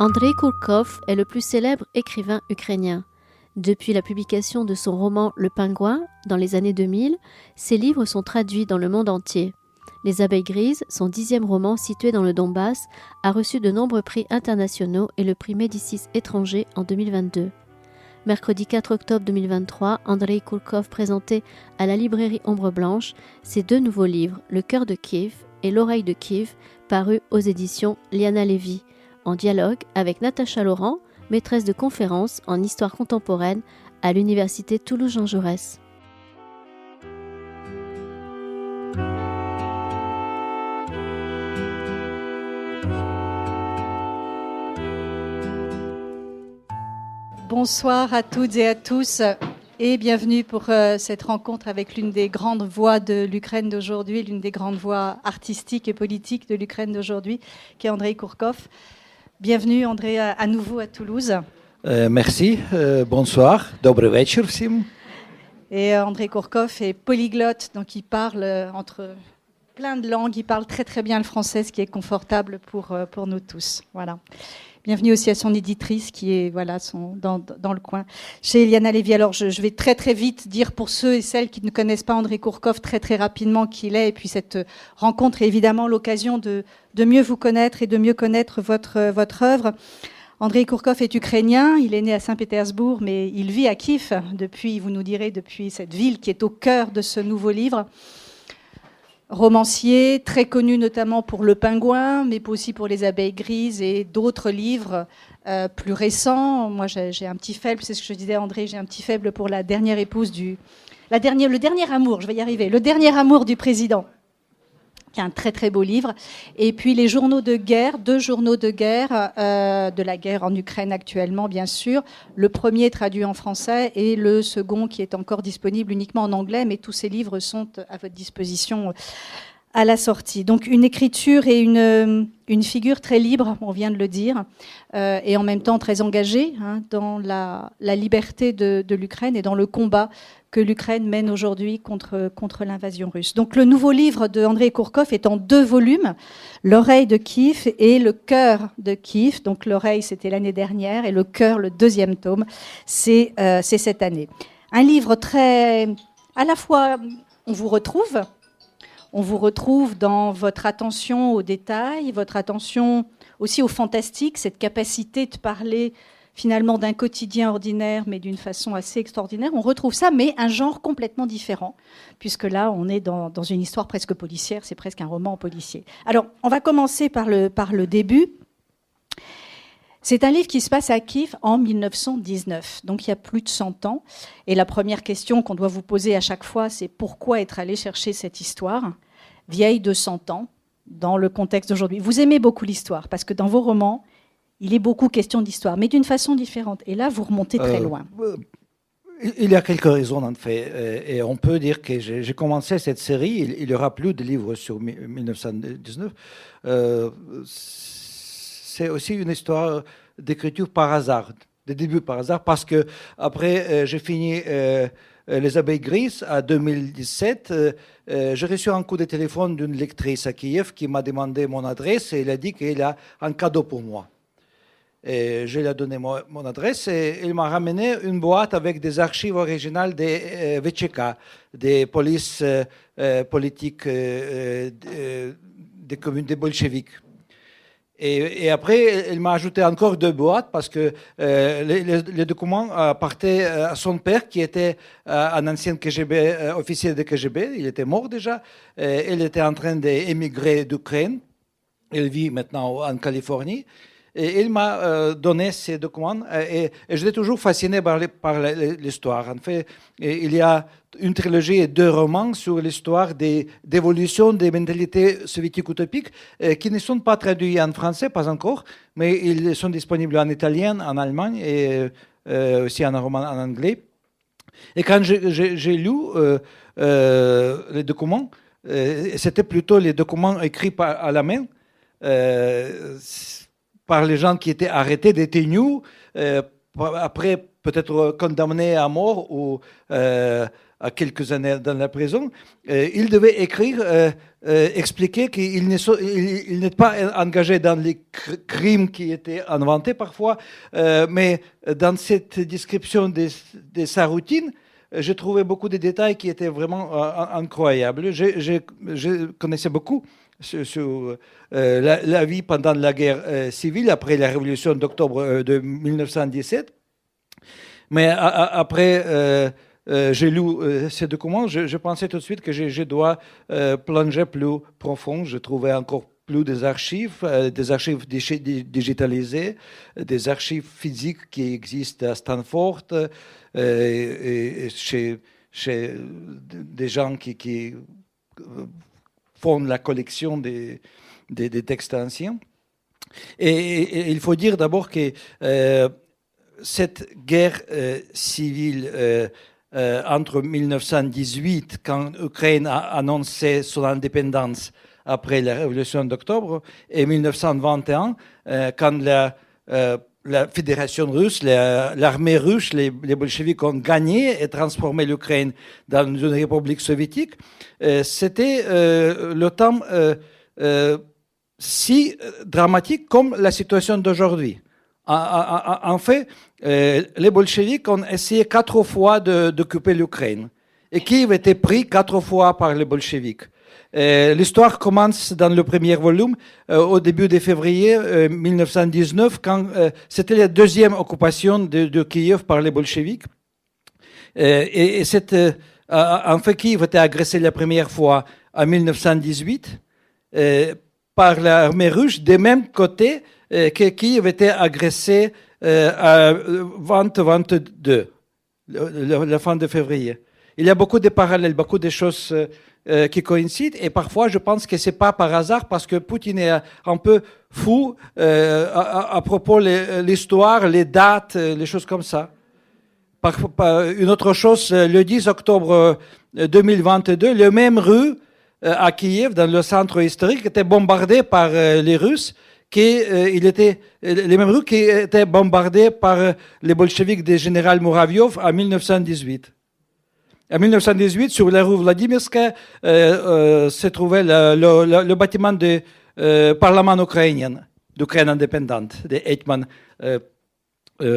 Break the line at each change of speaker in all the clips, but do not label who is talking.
Andrei Kourkov est le plus célèbre écrivain ukrainien. Depuis la publication de son roman Le Pingouin, dans les années 2000, ses livres sont traduits dans le monde entier. Les Abeilles grises, son 10e roman situé dans le Donbass, a reçu de nombreux prix internationaux et le prix Médicis étranger en 2022. Mercredi 4 octobre 2023, Andrei Kourkov présentait à la librairie Ombre Blanche ses 2 nouveaux livres, Le cœur de Kiev et L'oreille de Kiev, parus aux éditions Liana Levy, en dialogue avec Natacha Laurent, maîtresse de conférences en histoire contemporaine à l'université Toulouse-Jean Jaurès.
Bonsoir à toutes et à tous et bienvenue pour cette rencontre avec l'une des grandes voix de l'Ukraine d'aujourd'hui, l'une des grandes voix artistiques et politiques de l'Ukraine d'aujourd'hui, qui est Andrei Kourkov. Bienvenue Andrei à nouveau à Toulouse.
Merci, bonsoir, dobry вечер всем.
Et Andrei Kourkov est polyglotte, donc il parle entre plein de langues, il parle très très bien le français, ce qui est confortable pour nous tous. Voilà. Bienvenue aussi à son éditrice qui est dans le coin. Chez Liana Levy. Alors je vais très très vite dire pour ceux et celles qui ne connaissent pas Andrei Kourkov très très rapidement qui il est. Et puis cette rencontre est évidemment l'occasion de mieux vous connaître et de mieux connaître votre œuvre. Andrei Kourkov est ukrainien, il est né à Saint-Pétersbourg, mais il vit à Kiev depuis, vous nous direz, depuis cette ville qui est au cœur de ce nouveau livre. Romancier, très connu notamment pour Le Pingouin, mais aussi pour Les Abeilles grises et d'autres livres plus récents. Moi, j'ai un petit faible, c'est ce que je disais à André, j'ai un petit faible pour la dernière épouse le dernier amour, je vais y arriver, Le dernier amour du président, qui est un très très beau livre. Et puis les journaux de guerre, 2 journaux de guerre, de la guerre en Ukraine actuellement, bien sûr. Le premier traduit en français et le second qui est encore disponible uniquement en anglais, mais tous ces livres sont à votre disposition à la sortie. Donc une écriture et une figure très libre, on vient de le dire, et en même temps très engagée dans la liberté de l'Ukraine et dans le combat que l'Ukraine mène aujourd'hui contre l'invasion russe. Donc le nouveau livre de Andrei Kourkov est en 2 volumes, L'oreille de Kiev et Le cœur de Kiev. Donc l'oreille, c'était l'année dernière, et le cœur, le 2e tome, c'est cette année. Un livre très... À la fois, on vous retrouve dans votre attention aux détails, votre attention aussi au fantastique, cette capacité de parler finalement d'un quotidien ordinaire, mais d'une façon assez extraordinaire. On retrouve ça, mais un genre complètement différent, puisque là, on est dans une histoire presque policière, c'est presque un roman policier. Alors, on va commencer par le début. C'est un livre qui se passe à Kiev en 1919, donc il y a plus de 100 ans. Et la première question qu'on doit vous poser à chaque fois, c'est pourquoi être allé chercher cette histoire, vieille de 100 ans, dans le contexte d'aujourd'hui. Vous aimez beaucoup l'histoire, parce que dans vos romans, il est beaucoup question d'histoire, mais d'une façon différente. Et là, vous remontez très loin.
Il y a quelques raisons, en fait. Et on peut dire que j'ai commencé cette série. Il y aura plus de livres sur 1919. C'est aussi une histoire d'écriture par hasard, de début par hasard, parce que après j'ai fini Les Abeilles grises en 2017. J'ai reçu un coup de téléphone d'une lectrice à Kiev qui m'a demandé mon adresse et elle a dit qu'il a un cadeau pour moi. Et je lui ai donné mon adresse et il m'a ramené une boîte avec des archives originales des VCK, des polices politiques des communes des bolcheviks. Et après, il m'a ajouté encore 2 boîtes parce que les documents partaient à son père qui était un ancien KGB, officier de KGB. Il était mort déjà. Il était en train d'émigrer d'Ukraine. Il vit maintenant en Californie. Et il m'a donné ces documents et j'étais toujours fasciné par l'histoire. En fait, il y a une trilogie et 2 romans sur l'histoire d'évolution des mentalités soviétiques utopiques qui ne sont pas traduits en français, pas encore, mais ils sont disponibles en italien, en allemand et aussi en roman en anglais. Et quand j'ai lu les documents, c'était plutôt les documents écrits à la main, par les gens qui étaient arrêtés, détenus, après peut-être condamnés à mort ou à quelques années dans la prison, il devait écrire, expliquer qu'il n'est pas engagé dans les crimes qui étaient inventés parfois, mais dans cette description de sa routine, j'ai trouvé beaucoup de détails qui étaient vraiment incroyables. Je connaissais beaucoup sur la vie pendant la guerre civile, après la révolution d'octobre de 1917. Mais après, j'ai lu ces documents, je pensais tout de suite que je dois plonger plus profond. Je trouvais encore plus des archives digitalisées, des archives physiques qui existent à Stanford, et chez des gens qui font la collection des textes anciens. Et il faut dire d'abord que cette guerre civile entre 1918, quand l'Ukraine a annoncé son indépendance après la révolution d'octobre, et 1921, quand la Fédération russe, l'armée russe, les bolcheviks ont gagné et transformé l'Ukraine dans une république soviétique, c'était le temps si dramatique comme la situation d'aujourd'hui. En fait, les bolcheviks ont essayé 4 fois d'occuper l'Ukraine. Et Kiev était pris 4 fois par les bolcheviks. L'histoire commence dans le premier volume, au début de février 1919, quand c'était la deuxième occupation de Kiev par les bolcheviks. En fait, Kiev était agressé la première fois en 1918 par l'armée russe, des mêmes côtés que Kiev était agressé à 2022, la fin de février. Il y a beaucoup de parallèles, beaucoup de choses qui coïncident, et parfois je pense que c'est pas par hasard, parce que Poutine est un peu fou à propos de l'histoire, les dates, les choses comme ça. Une autre chose, le 10 octobre 2022, le même rue à Kiev, dans le centre historique, était bombardée par les Russes, les mêmes rues qui étaient bombardées par les bolcheviks du général Muraviov en 1918. En 1918, sur la rue Vladimirska, se trouvait le bâtiment du Parlement ukrainien, d'Ukraine indépendante, de Hetman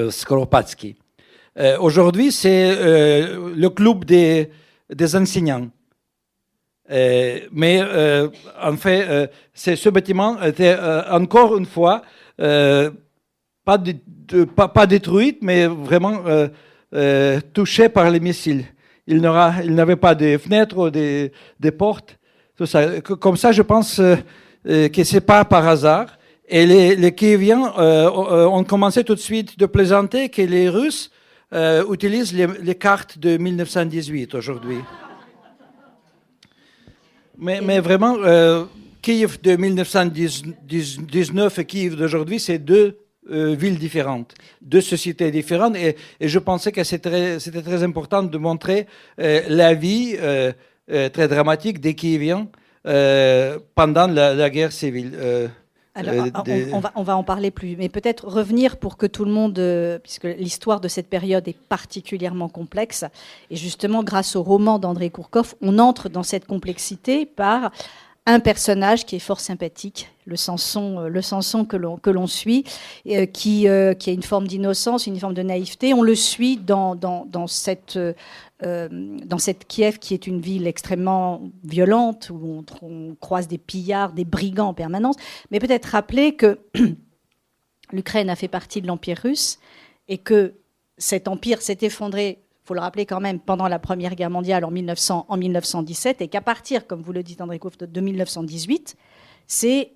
Skoropadsky. Aujourd'hui, c'est le club des enseignants. Mais en fait, ce bâtiment était encore une fois pas détruit, mais vraiment touché par les missiles. Il n'avait pas de fenêtres ou de portes. Tout ça. Comme ça, je pense que c'est pas par hasard. Et les Kieviens ont commencé tout de suite de plaisanter que les Russes utilisent les cartes de 1918 aujourd'hui. Mais vraiment, Kiev de 1919 et Kiev d'aujourd'hui, c'est 2 villes différentes, 2 sociétés différentes. Et je pensais que c'était très important de montrer la vie très dramatique des Kieviens pendant la guerre civile.
Alors, on va en parler plus, mais peut-être revenir pour que tout le monde, puisque l'histoire de cette période est particulièrement complexe, et justement grâce au roman d'Andrei Kourkov, on entre dans cette complexité par un personnage qui est fort sympathique, le Samson que l'on suit, qui a une forme d'innocence, une forme de naïveté. On le suit dans cette Kiev qui est une ville extrêmement violente, où on croise des pillards, des brigands en permanence. Mais peut-être rappeler que l'Ukraine a fait partie de l'Empire russe et que cet empire s'est effondré, il faut le rappeler quand même, pendant la Première Guerre mondiale en 1917, et qu'à partir, comme vous le dites Andrei Kourkov, de 1918, c'est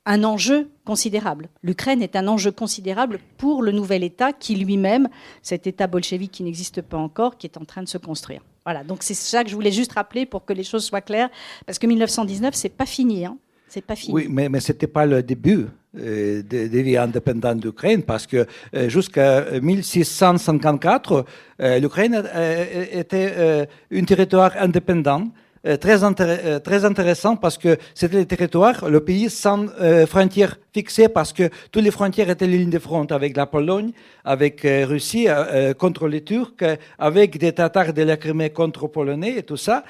un enjeu considérable. L'Ukraine est un enjeu considérable pour le nouvel État qui lui-même, cet État bolchevique qui n'existe pas encore, qui est en train de se construire. Voilà, donc c'est ça que je voulais juste rappeler pour que les choses soient claires, parce que 1919, c'est pas fini, hein. C'est pas fini.
Oui, mais ce n'était pas le début des vies indépendantes d'Ukraine, parce que jusqu'à 1654, l'Ukraine était un territoire indépendant très intéressant parce que c'était le territoire, le pays sans frontières fixées parce que toutes les frontières étaient lignes de front avec la Pologne, avec Russie contre les Turcs, avec des Tatars de la Crimée contre les Polonais et tout ça.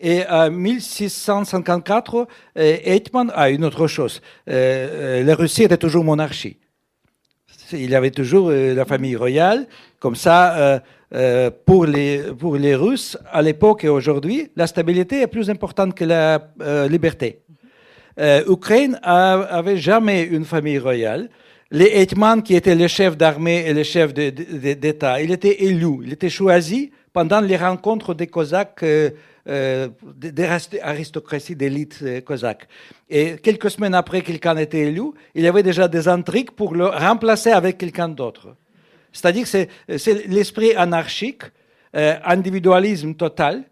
Et en 1654, Hetman a une autre chose. La Russie était toujours monarchie. Il y avait toujours la famille royale. Comme ça, pour les Russes, à l'époque et aujourd'hui, la stabilité est plus importante que la liberté. Ukraine avait jamais une famille royale. Les hetmans, qui étaient les chefs d'armée et les chefs d'État, il était élu, il était choisi pendant les rencontres des Cosaques, des aristocraties d'élite cosaque. Et quelques semaines après quelqu'un était élu, il y avait déjà des intrigues pour le remplacer avec quelqu'un d'autre. C'est-à-dire que c'est l'esprit anarchique, individualisme total,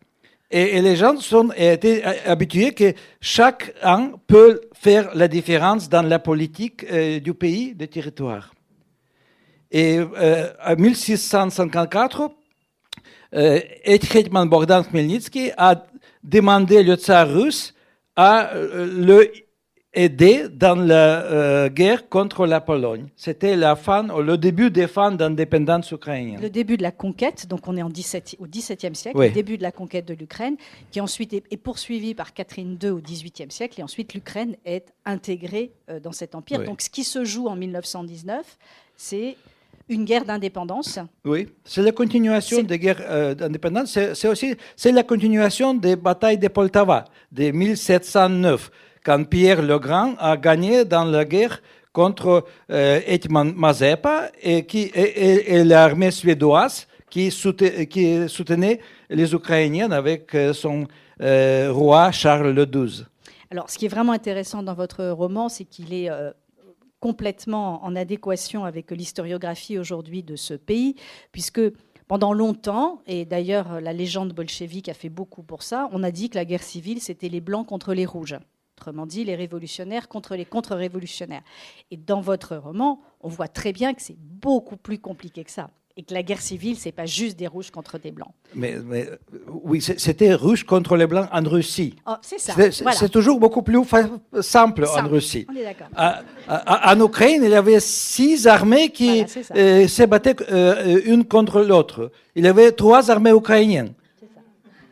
et les gens étaient habitués que chacun peut faire la différence dans la politique du pays, du territoire. Et en 1654, Hetman Bogdan Khmelnytsky a demandé le tsar russe à le aider dans la guerre contre la Pologne. C'était le début des fins d'indépendance ukrainienne.
Le début de la conquête, donc on est au XVIIe siècle,
oui.
Le début de la conquête de l'Ukraine, qui ensuite est poursuivi par Catherine II au XVIIIe siècle, et ensuite l'Ukraine est intégrée dans cet empire.
Oui.
Donc ce qui se joue en 1919, c'est une guerre d'indépendance.
Oui, c'est la continuation des guerres d'indépendance. C'est la continuation des batailles de Poltava de 1709, quand Pierre le Grand a gagné dans la guerre contre Hetman Mazepa et l'armée suédoise qui soutenait les Ukrainiens avec son roi Charles XII.
Alors, ce qui est vraiment intéressant dans votre roman, c'est qu'il est complètement en adéquation avec l'historiographie aujourd'hui de ce pays, puisque pendant longtemps, et d'ailleurs la légende bolchevique a fait beaucoup pour ça, on a dit que la guerre civile, c'était les Blancs contre les Rouges. Autrement dit, les révolutionnaires contre les contre-révolutionnaires. Et dans votre roman, on voit très bien que c'est beaucoup plus compliqué que ça. Et que la guerre civile, ce n'est pas juste des rouges contre des blancs.
Mais oui, c'était rouge contre les blancs en Russie.
Oh, c'est ça.
C'est toujours beaucoup plus simple en Russie.
On est d'accord.
En Ukraine, il y avait 6 armées qui se battaient une contre l'autre. Il y avait 3 armées ukrainiennes.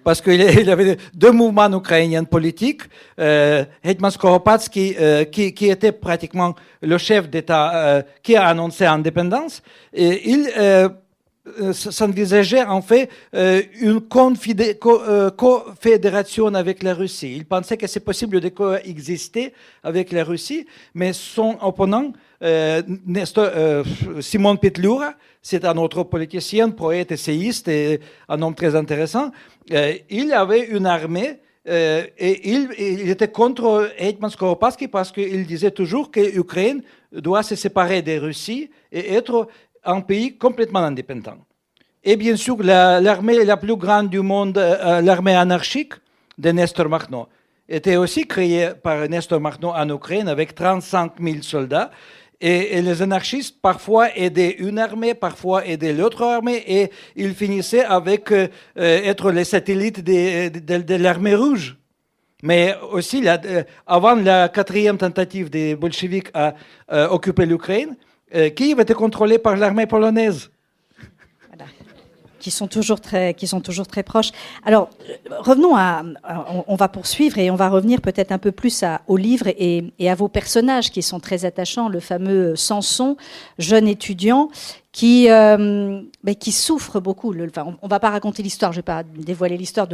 Parce qu'il y avait 2 mouvements ukrainiens politiques. Hetman Skoropadsky, qui était pratiquement le chef d'État qui a annoncé l'indépendance, il s'envisageait en fait une confédération avec la Russie. Il pensait que c'est possible de coexister avec la Russie, mais son opponent, Simon Petlura, c'est un autre politicien, poète, essayiste et un homme très intéressant. Il avait une armée et il était contre Hetman Skoropadsky parce qu'il disait toujours que l'Ukraine doit se séparer de Russie et être un pays complètement indépendant. Et bien sûr, l'armée la plus grande du monde, l'armée anarchique de Nestor Makhno, était aussi créée par Nestor Makhno en Ukraine avec 35 000 soldats. Et les anarchistes parfois aidaient une armée, parfois aidaient l'autre armée, et ils finissaient avec être les satellites de l'armée rouge. Mais aussi, avant la 4e tentative des bolcheviks à occuper l'Ukraine, Kiev était contrôlé par l'armée polonaise.
Voilà. Qui sont toujours très proches. Alors, revenons on va poursuivre et on va revenir peut-être un peu plus au livre et à vos personnages qui sont très attachants. Le fameux Samson, jeune étudiant, qui souffre beaucoup. On va pas raconter l'histoire, je vais pas dévoiler l'histoire.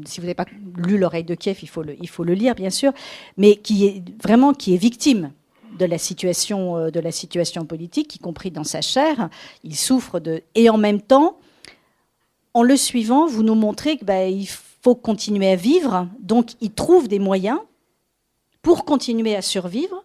Si vous n'avez pas lu L'Oreille de Kiev, il faut le lire, bien sûr, mais qui est victime de la situation politique, y compris dans sa chair. Il souffre et en même temps, en le suivant, vous nous montrez qu'il faut continuer à vivre, donc il trouve des moyens pour continuer à survivre,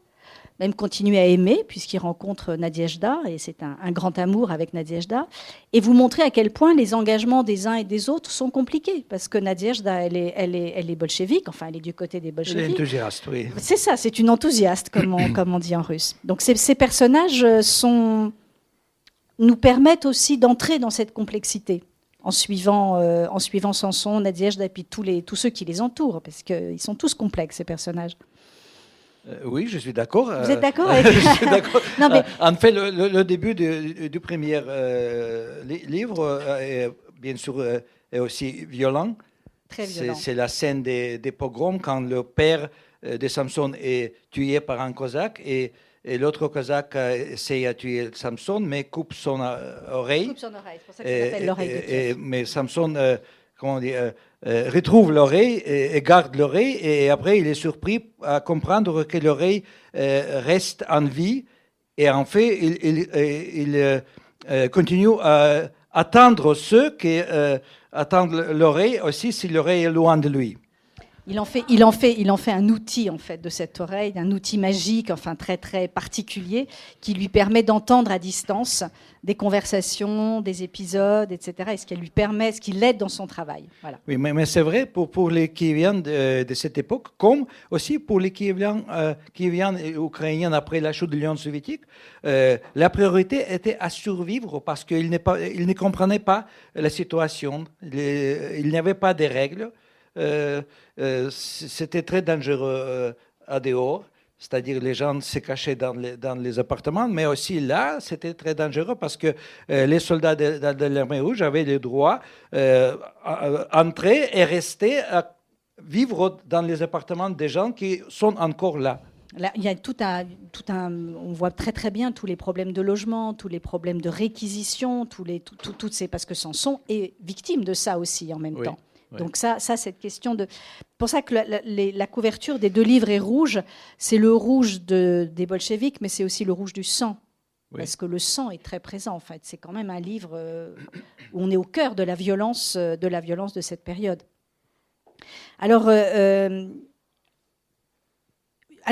même continuer à aimer, puisqu'il rencontre Nadiejda, et c'est un grand amour avec Nadiejda, et vous montrez à quel point les engagements des uns et des autres sont compliqués, parce que Nadiejda, elle est bolchevique, enfin elle est du côté des bolcheviques.
Elle est enthousiaste, oui.
C'est ça, c'est une enthousiaste, comme on dit en russe. Donc ces personnages nous permettent aussi d'entrer dans cette complexité. en suivant Samson, Nadjda et puis tous ceux qui les entourent, parce qu'ils sont tous complexes, ces personnages.
Oui, je suis d'accord.
Vous êtes d'accord avec...
Je suis d'accord.
Non, mais...
En fait, le début du premier livre est bien sûr est aussi violent.
Très violent.
C'est la scène des pogroms quand le père de Samson est tué par un Cosaque et l'autre Cosaque essaie de tuer Samson mais coupe son oreille.
Coupe son oreille, c'est pour ça qu'il s'appelle l'oreille de Kiev.
Mais Samson retrouve l'oreille et garde l'oreille et après il est surpris à comprendre que l'oreille reste en vie et en fait il continue à attendre ceux qui attendent l'oreille aussi si l'oreille est loin de lui.
Il en fait un outil en fait de cette oreille, un outil magique, enfin très très particulier, qui lui permet d'entendre à distance des conversations, des épisodes, etc. Et ce qui l'aide dans son travail. Voilà.
Oui, mais c'est vrai pour les Kieviens de cette époque, comme aussi pour les Kieviens ukrainiens après la chute de l'Union soviétique, la priorité était à survivre parce qu'ils ne comprenaient pas la situation, il n'y avait pas de règles. C'était très dangereux à dehors, c'est-à-dire les gens se cachaient dans les appartements, mais aussi là, c'était très dangereux parce que les soldats de l'armée rouge avaient le droit d'entrer et rester à vivre dans les appartements des gens qui sont encore là.
Là, il y a on voit très très bien tous les problèmes de logement, tous les problèmes de réquisition, toutes ces, parce que Samson est victime de ça aussi en même temps. Donc ça, cette question de... C'est pour ça que la couverture des deux livres est rouge. C'est le rouge des bolcheviks, mais c'est aussi le rouge du sang. Oui. Parce que le sang est très présent, en fait. C'est quand même un livre où on est au cœur de la violence de cette période. Alors, un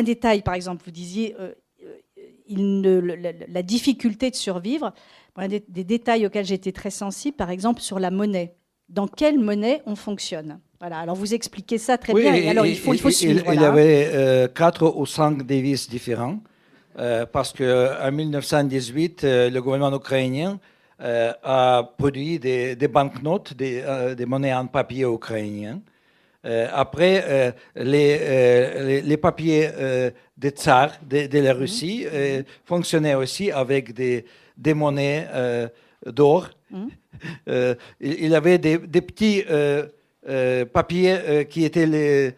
détail, par exemple, vous disiez la difficulté de survivre. Bon, des détails auxquels j'étais très sensible, par exemple, sur la monnaie. Dans quelle monnaie on fonctionne. Voilà. Alors, vous expliquez ça très bien. Et alors, il faut suivre.
Il y avait 4 ou 5 devises différents parce qu'en 1918, le gouvernement ukrainien a produit des banknotes, des monnaies en papier ukrainien. Après, les papiers des tsars de la Russie fonctionnaient aussi avec des monnaies d'or. Il avait des petits papiers qui étaient les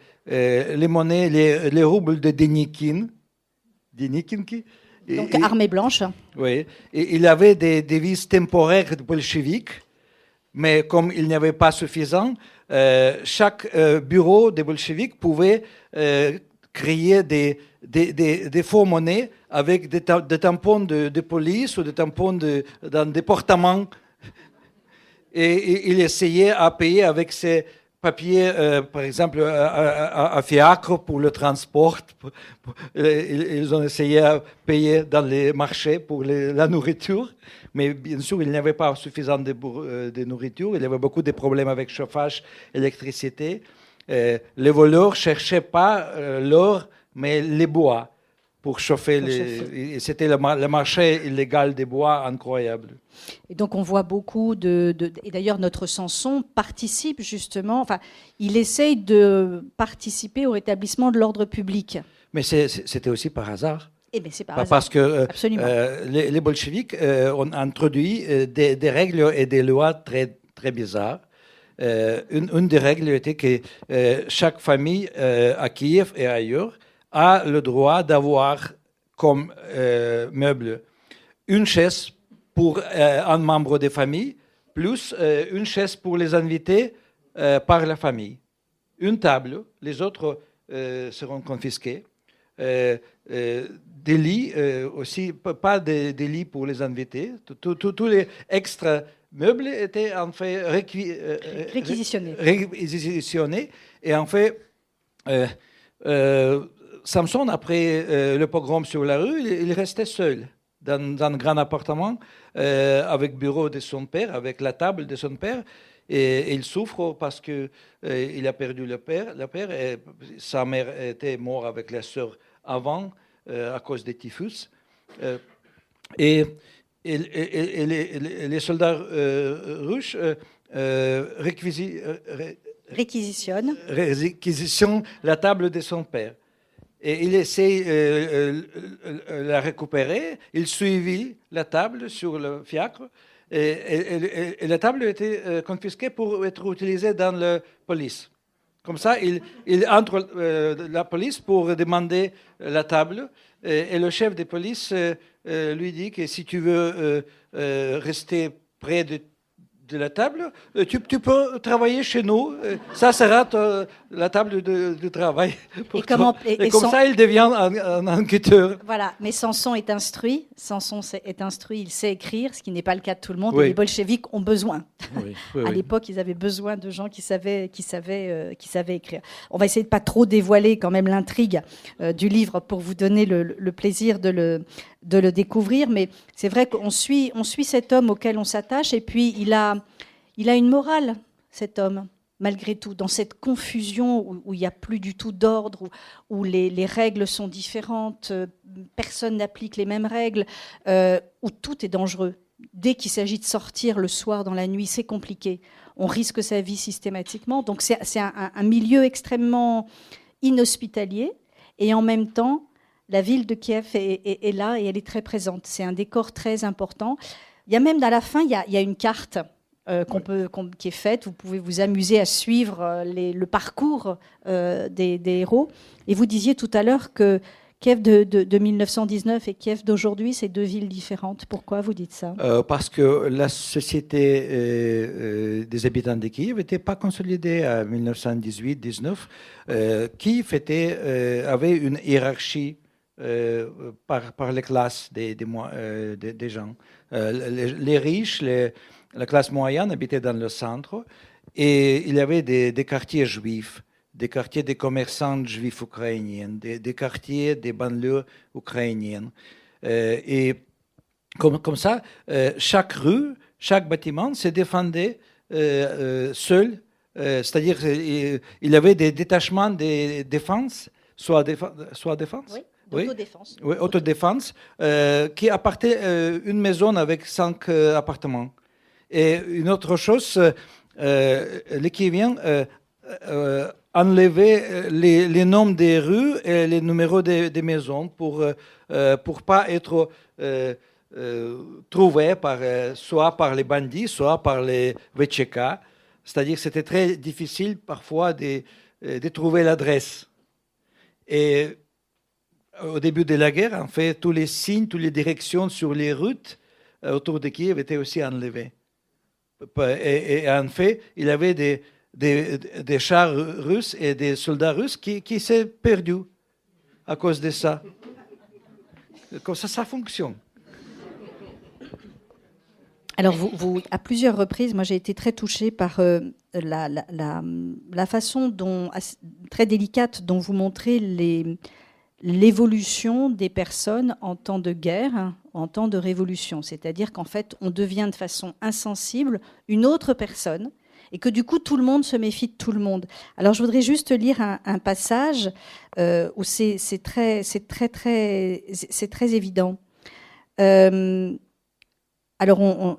monnaies, les roubles de Denikin.
Donc armée blanche.
Oui. Et il avait des devises temporaires bolcheviques, mais comme il n'y avait pas suffisant, chaque bureau des bolcheviques pouvait créer des faux monnaies avec des tampons de police ou des tampons dans des portements. Et il essayait à payer avec ces papiers, par exemple, à fiacre pour le transport. Ils ont essayé à payer dans les marchés pour la nourriture. Mais bien sûr, il n'y avait pas suffisamment de nourriture. Il y avait beaucoup de problèmes avec chauffage, électricité. Les voleurs ne cherchaient pas l'or, mais les bois pour chauffer. C'était le marché illégal des bois incroyable.
Et donc on voit beaucoup et d'ailleurs notre Samson participe justement, enfin il essaye de participer au rétablissement de l'ordre public.
Mais c'était aussi par hasard.
Eh bien, c'est par hasard.
Parce que les bolcheviks ont introduit des règles et des lois très, très bizarres. Une des règles était que chaque famille à Kiev et ailleurs a le droit d'avoir comme meuble une chaise pour un membre de famille, plus une chaise pour les invités par la famille. Une table, les autres seront confisqués. Des lits aussi, pas des lits pour les invités. Tous les extra meubles étaient en fait réquisitionnés. Et en fait, Samson, après le pogrom sur la rue, il restait seul dans un grand appartement avec le bureau de son père, avec la table de son père. Et il souffre parce qu'il a perdu le père. Et sa mère était morte avec la sœur avant à cause des typhus. Et les soldats russes
réquisitionne
la table de son père. Et il essaie de la récupérer. Il suivit la table sur le fiacre. Et la table était confisquée pour être utilisée dans la police. Comme ça, il entre la police pour demander la table. Et le chef de police lui dit que si tu veux rester près de la table, tu peux travailler chez nous. Ça sera la table de travail pour toi. Et comme ça, il devient un enquêteur.
Voilà, mais Samson est instruit. Il sait écrire, ce qui n'est pas le cas de tout le monde.
Oui.
Et les bolcheviks ont besoin.
Oui,
À l'époque, ils avaient besoin de gens qui savaient écrire. On va essayer de pas trop dévoiler quand même l'intrigue du livre pour vous donner le plaisir de le découvrir. Mais c'est vrai qu'on suit cet homme auquel on s'attache. Et puis, il a une morale, cet homme, malgré tout, dans cette confusion où il n'y a plus du tout d'ordre, où les règles sont différentes, personne n'applique les mêmes règles, où tout est dangereux. Dès qu'il s'agit de sortir le soir dans la nuit, c'est compliqué. On risque sa vie systématiquement. Donc c'est un milieu extrêmement inhospitalier. Et en même temps, la ville de Kiev est là et elle est très présente. C'est un décor très important. Il y a même à la fin, il y a une carte qui est faite. Vous pouvez vous amuser à suivre le parcours des héros. Et vous disiez tout à l'heure que Kiev de 1919 et Kiev d'aujourd'hui, c'est deux villes différentes. Pourquoi vous dites ça ?
Parce que la société des habitants de Kiev n'était pas consolidée en 1918-19. Kiev avait une hiérarchie par les classes des gens. Les riches, la classe moyenne habitaient dans le centre et il y avait des quartiers juifs. Des quartiers des commerçants juifs ukrainiens, des quartiers des banlieues ukrainiennes. Et comme ça, chaque rue, chaque bâtiment se défendait seul. C'est-à-dire qu'il y avait des détachements de défense, soit défense.
Oui, autodéfense.
Oui, autodéfense, qui appartait une maison avec 5 appartements. Et une autre chose, les Kieviens enlever les noms des rues et les numéros des maisons pour pas être trouvés soit par les bandits, soit par les VTK. C'est-à-dire que c'était très difficile parfois de trouver l'adresse. Et au début de la guerre, en fait, tous les signes, toutes les directions sur les routes autour de Kiev étaient aussi enlevés. Et en fait, il y avait des chars russes et des soldats russes qui s'est perdu à cause de ça. Comme ça fonctionne.
Alors, vous, à plusieurs reprises, moi j'ai été très touchée par la façon très délicate dont vous montrez l'évolution des personnes en temps de guerre, en temps de révolution. C'est-à-dire qu'en fait, on devient de façon insensible une autre personne, et que du coup, tout le monde se méfie de tout le monde. Alors, je voudrais juste lire un passage où c'est très évident. Alors,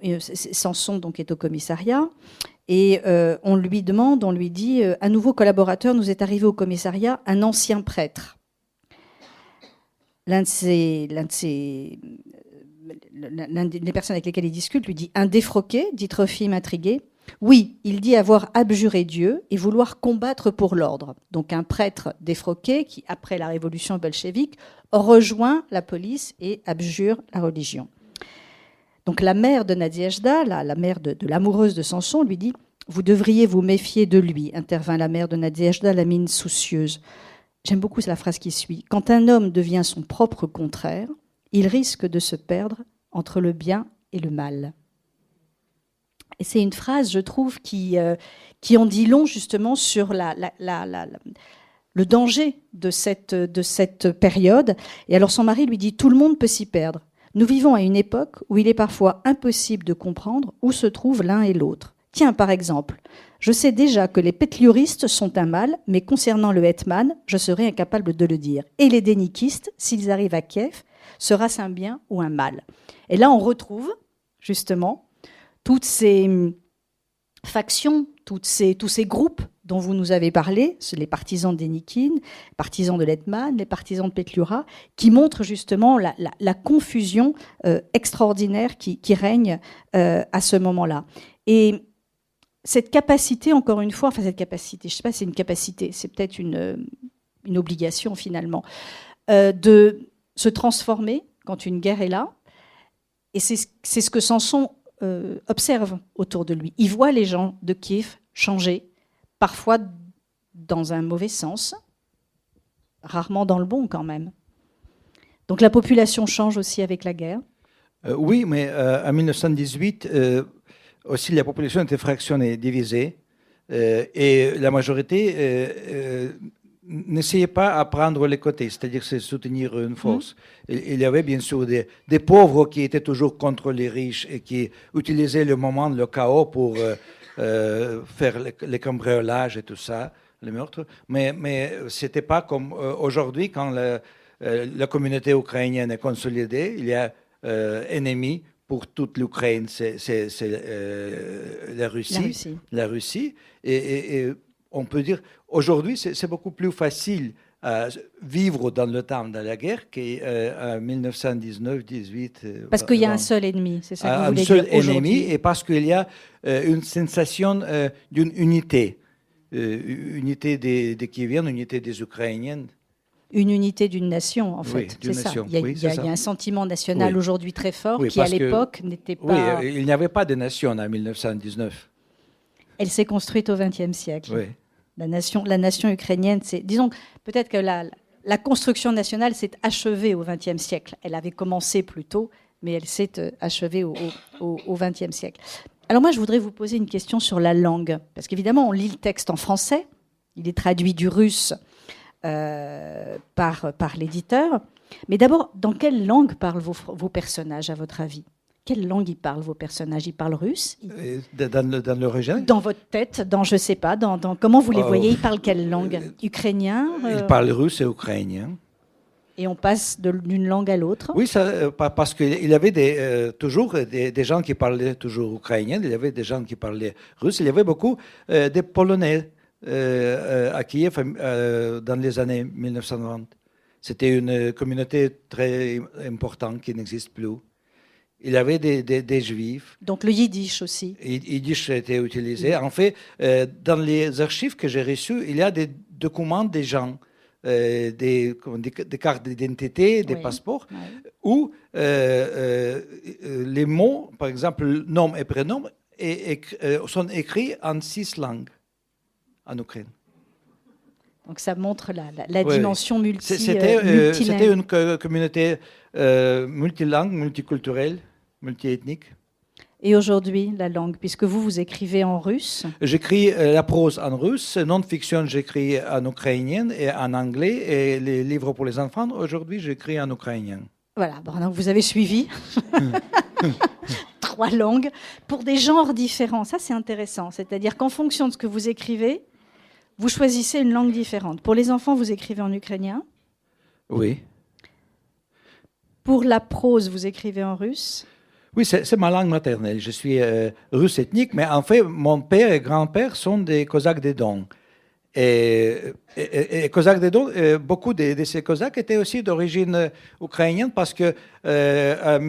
Samson donc, est au commissariat, et on lui dit, un nouveau collaborateur nous est arrivé au commissariat, un ancien prêtre. L'un des personnes avec lesquelles il discute lui dit, un défroqué, dit Trofime intrigué. Oui, il dit avoir abjuré Dieu et vouloir combattre pour l'ordre. Donc un prêtre défroqué qui, après la révolution bolchevique, rejoint la police et abjure la religion. Donc la mère de Nadiejda, la mère de l'amoureuse de Samson, lui dit « Vous devriez vous méfier de lui », intervint la mère de Nadiejda, la mine soucieuse. J'aime beaucoup la phrase qui suit. « Quand un homme devient son propre contraire, il risque de se perdre entre le bien et le mal. » Et c'est une phrase, je trouve, qui en dit long justement sur le danger de cette période. Et alors son mari lui dit « Tout le monde peut s'y perdre. Nous vivons à une époque où il est parfois impossible de comprendre où se trouvent l'un et l'autre. Tiens, par exemple, je sais déjà que les pétlioristes sont un mal, mais concernant le hetman, je serai incapable de le dire. Et les dénikistes, s'ils arrivent à Kiev, sera-ce un bien ou un mal ?» Et là, on retrouve justement toutes ces factions, tous ces groupes dont vous nous avez parlé, les partisans de Dénikine, les partisans de Letman, les partisans de Petlura, qui montrent justement la confusion extraordinaire qui règne à ce moment-là. Et cette capacité, encore une fois, enfin cette capacité, je ne sais pas si c'est une capacité, c'est peut-être une obligation finalement, de se transformer quand une guerre est là. Et c'est ce que Samson observe autour de lui. Il voit les gens de Kiev changer, parfois dans un mauvais sens, rarement dans le bon quand même. Donc la population change aussi avec la guerre.
Oui, mais en 1918, aussi la population était fractionnée, divisée, et la majorité n'essayait pas à prendre les côtés, c'est-à-dire se soutenir une force. Il y avait bien sûr des pauvres qui étaient toujours contre les riches et qui utilisaient le moment, le chaos pour faire les cambriolages et tout ça, les meurtres. Mais ce n'était pas comme aujourd'hui, quand la communauté ukrainienne est consolidée, il y a ennemis pour toute l'Ukraine, c'est la Russie. La Russie. Et on peut dire, aujourd'hui, c'est beaucoup plus facile à vivre dans le temps de la guerre qu'en 1919-18.
Parce qu'il y a un seul ennemi, c'est ça que vous voulez
dire
aujourd'hui. Un seul ennemi,
et parce qu'il y a une sensation d'une unité. Unité des Kieviennes, unité des Ukrainiennes.
Une unité d'une nation, en fait.
Oui,
c'est ça.
Nation.
Il y a un sentiment national aujourd'hui très fort qui, à l'époque, n'était pas...
Oui, il n'y avait pas de nation en 1919.
Elle s'est construite au XXe siècle.
Oui.
La nation ukrainienne, disons, peut-être que la construction nationale s'est achevée au XXe siècle. Elle avait commencé plus tôt, mais elle s'est achevée au XXe siècle. Alors moi, je voudrais vous poser une question sur la langue. Parce qu'évidemment, on lit le texte en français. Il est traduit du russe par l'éditeur. Mais d'abord, dans quelle langue parlent vos personnages, à votre avis ? Quelle langue ils parlent, vos personnages ? Ils parlent russe ?
Dans l'origine ?
Dans votre tête, je ne sais pas, comment vous les voyez ? Ils parlent quelle langue ? Ukrainien ?
Ils parlent russe et ukrainien.
Et on passe d'une langue à l'autre ?
Oui, parce qu'il y avait toujours des gens qui parlaient toujours ukrainien, il y avait des gens qui parlaient russe, il y avait beaucoup de Polonais à Kiev dans les années 1920. C'était une communauté très importante qui n'existe plus. Il y avait des Juifs.
Donc le yiddish aussi.
Yiddish a été utilisé. En fait, dans les archives que j'ai reçues, il y a des documents des gens, des cartes d'identité, des passeports, où les mots, par exemple, nom et prénom, sont écrits en 6 langues en Ukraine.
Donc ça montre la dimension multilingue.
C'était une communauté multilingue, multiculturelle, multiethnique.
Et aujourd'hui, la langue, puisque vous écrivez en russe ?
J'écris la prose en russe, non-fiction, j'écris en ukrainien et en anglais, et les livres pour les enfants, aujourd'hui, j'écris en ukrainien.
Voilà, donc vous avez suivi 3 langues pour des genres différents. Ça, c'est intéressant. C'est-à-dire qu'en fonction de ce que vous écrivez, vous choisissez une langue différente. Pour les enfants, vous écrivez en ukrainien ?
Oui.
Pour la prose, vous écrivez en russe ?
Oui, c'est ma langue maternelle. Je suis russe ethnique, mais en fait, mon père et grand-père sont des Cosaques des Dons. Et Cosaques des Dons, beaucoup de ces Cosaques étaient aussi d'origine ukrainienne parce que en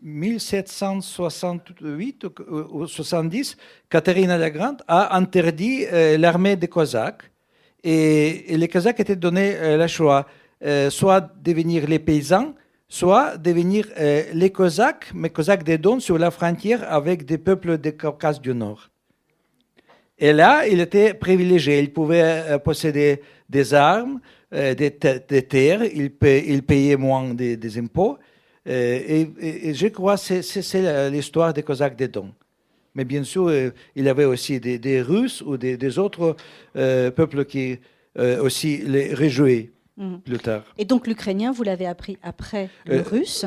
1768 ou 70, Catherine la Grande a interdit l'armée des Cosaques. Et les Cosaques étaient donnés le choix, soit devenir les paysans, soit devenir les Cosaques, mais Cosaques des Dons sur la frontière avec des peuples du Caucase du Nord. Et là, il était privilégié. Il pouvait posséder des armes, des terres, il payait moins des impôts. Et je crois que c'est l'histoire des Cosaques des Dons. Mais bien sûr, il y avait aussi des Russes ou des autres peuples qui aussi les réjouaient plus tard.
Et donc l'ukrainien, vous l'avez appris après le russe ?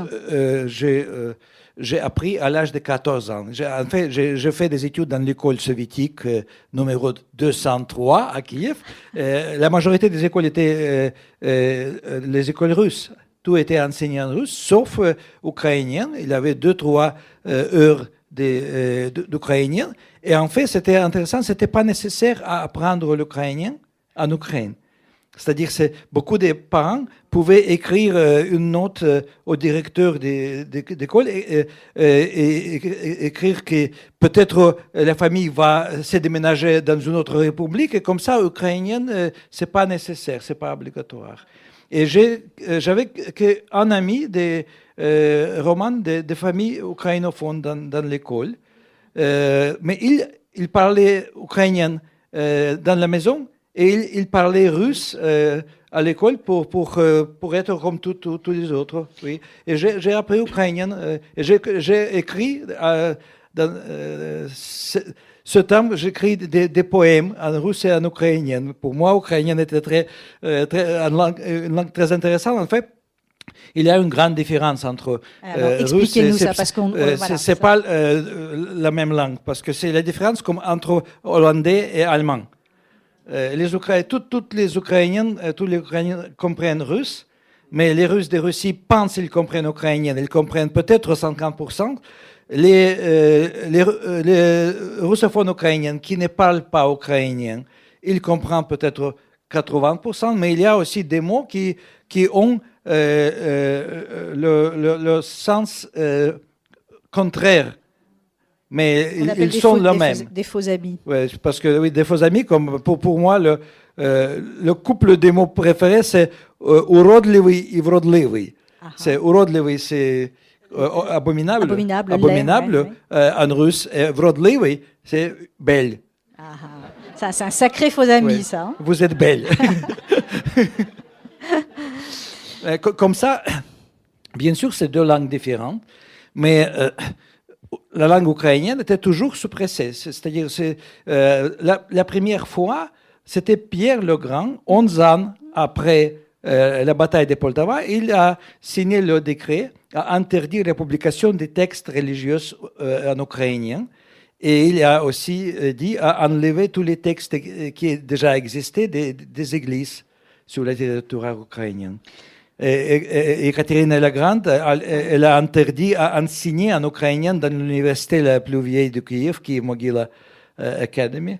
J'ai appris à l'âge de 14 ans. En fait, j'ai fait des études dans l'école soviétique numéro 203 à Kiev. La majorité des écoles étaient les écoles russes. Tout était enseigné en russe, sauf ukrainien. Il y avait 2-3 heures d'Ukrainiens. Et en fait, c'était intéressant, c'était pas nécessaire à apprendre l'ukrainien en Ukraine. C'est-à-dire que beaucoup de parents pouvaient écrire une note au directeur d'école et écrire que peut-être la famille va se déménager dans une autre république et comme ça, ukrainienne, c'est pas nécessaire, c'est pas obligatoire. Et j'avais un ami des romans de familles ukrainophones dans l'école, mais il parlait ukrainien dans la maison. Et il parlait russe à l'école pour être comme tous les autres. Oui. Et j'ai appris ukrainien. Et j'ai écrit dans ce temps, j'écris des poèmes en russe et en ukrainien. Pour moi, ukrainien était une langue très intéressante. En fait, il y a une grande différence entre
expliquez-nous ça, parce qu'on
c'est pas la même langue, parce que c'est la différence comme entre hollandais et allemand. Toutes les Ukrainiens comprennent russe, mais les Russes de Russie pensent qu'ils comprennent ukrainien. Ils comprennent peut-être 50%. Les russophones ukrainiens qui ne parlent pas ukrainien, ils comprennent peut-être 80%, mais il y a aussi des mots qui ont le sens contraire. Mais ils sont les mêmes.
Des faux amis.
Ouais, parce que oui, des faux amis, comme pour moi, le couple des mots préférés, c'est urodливый et вродливый. C'est urodливый, c'est abominable. Abominable en russe. Et вродливый, c'est belle.
Ça, c'est un sacré faux ami, ça. Hein.
Vous êtes belle. Comme ça, bien sûr, c'est deux langues différentes, mais la langue ukrainienne était toujours suppressée. C'est-à-dire, la première fois, c'était Pierre le Grand, 11 ans après la bataille de Poltava, il a signé le décret à interdire la publication des textes religieux en ukrainien. Et il a aussi dit à enlever tous les textes qui déjà existaient des églises sur le territoire ukrainien. Et Ekaterina la Grande, elle a interdit à enseigner en ukrainien dans l'université la plus vieille de Kiev, qui est Mogyla Academy.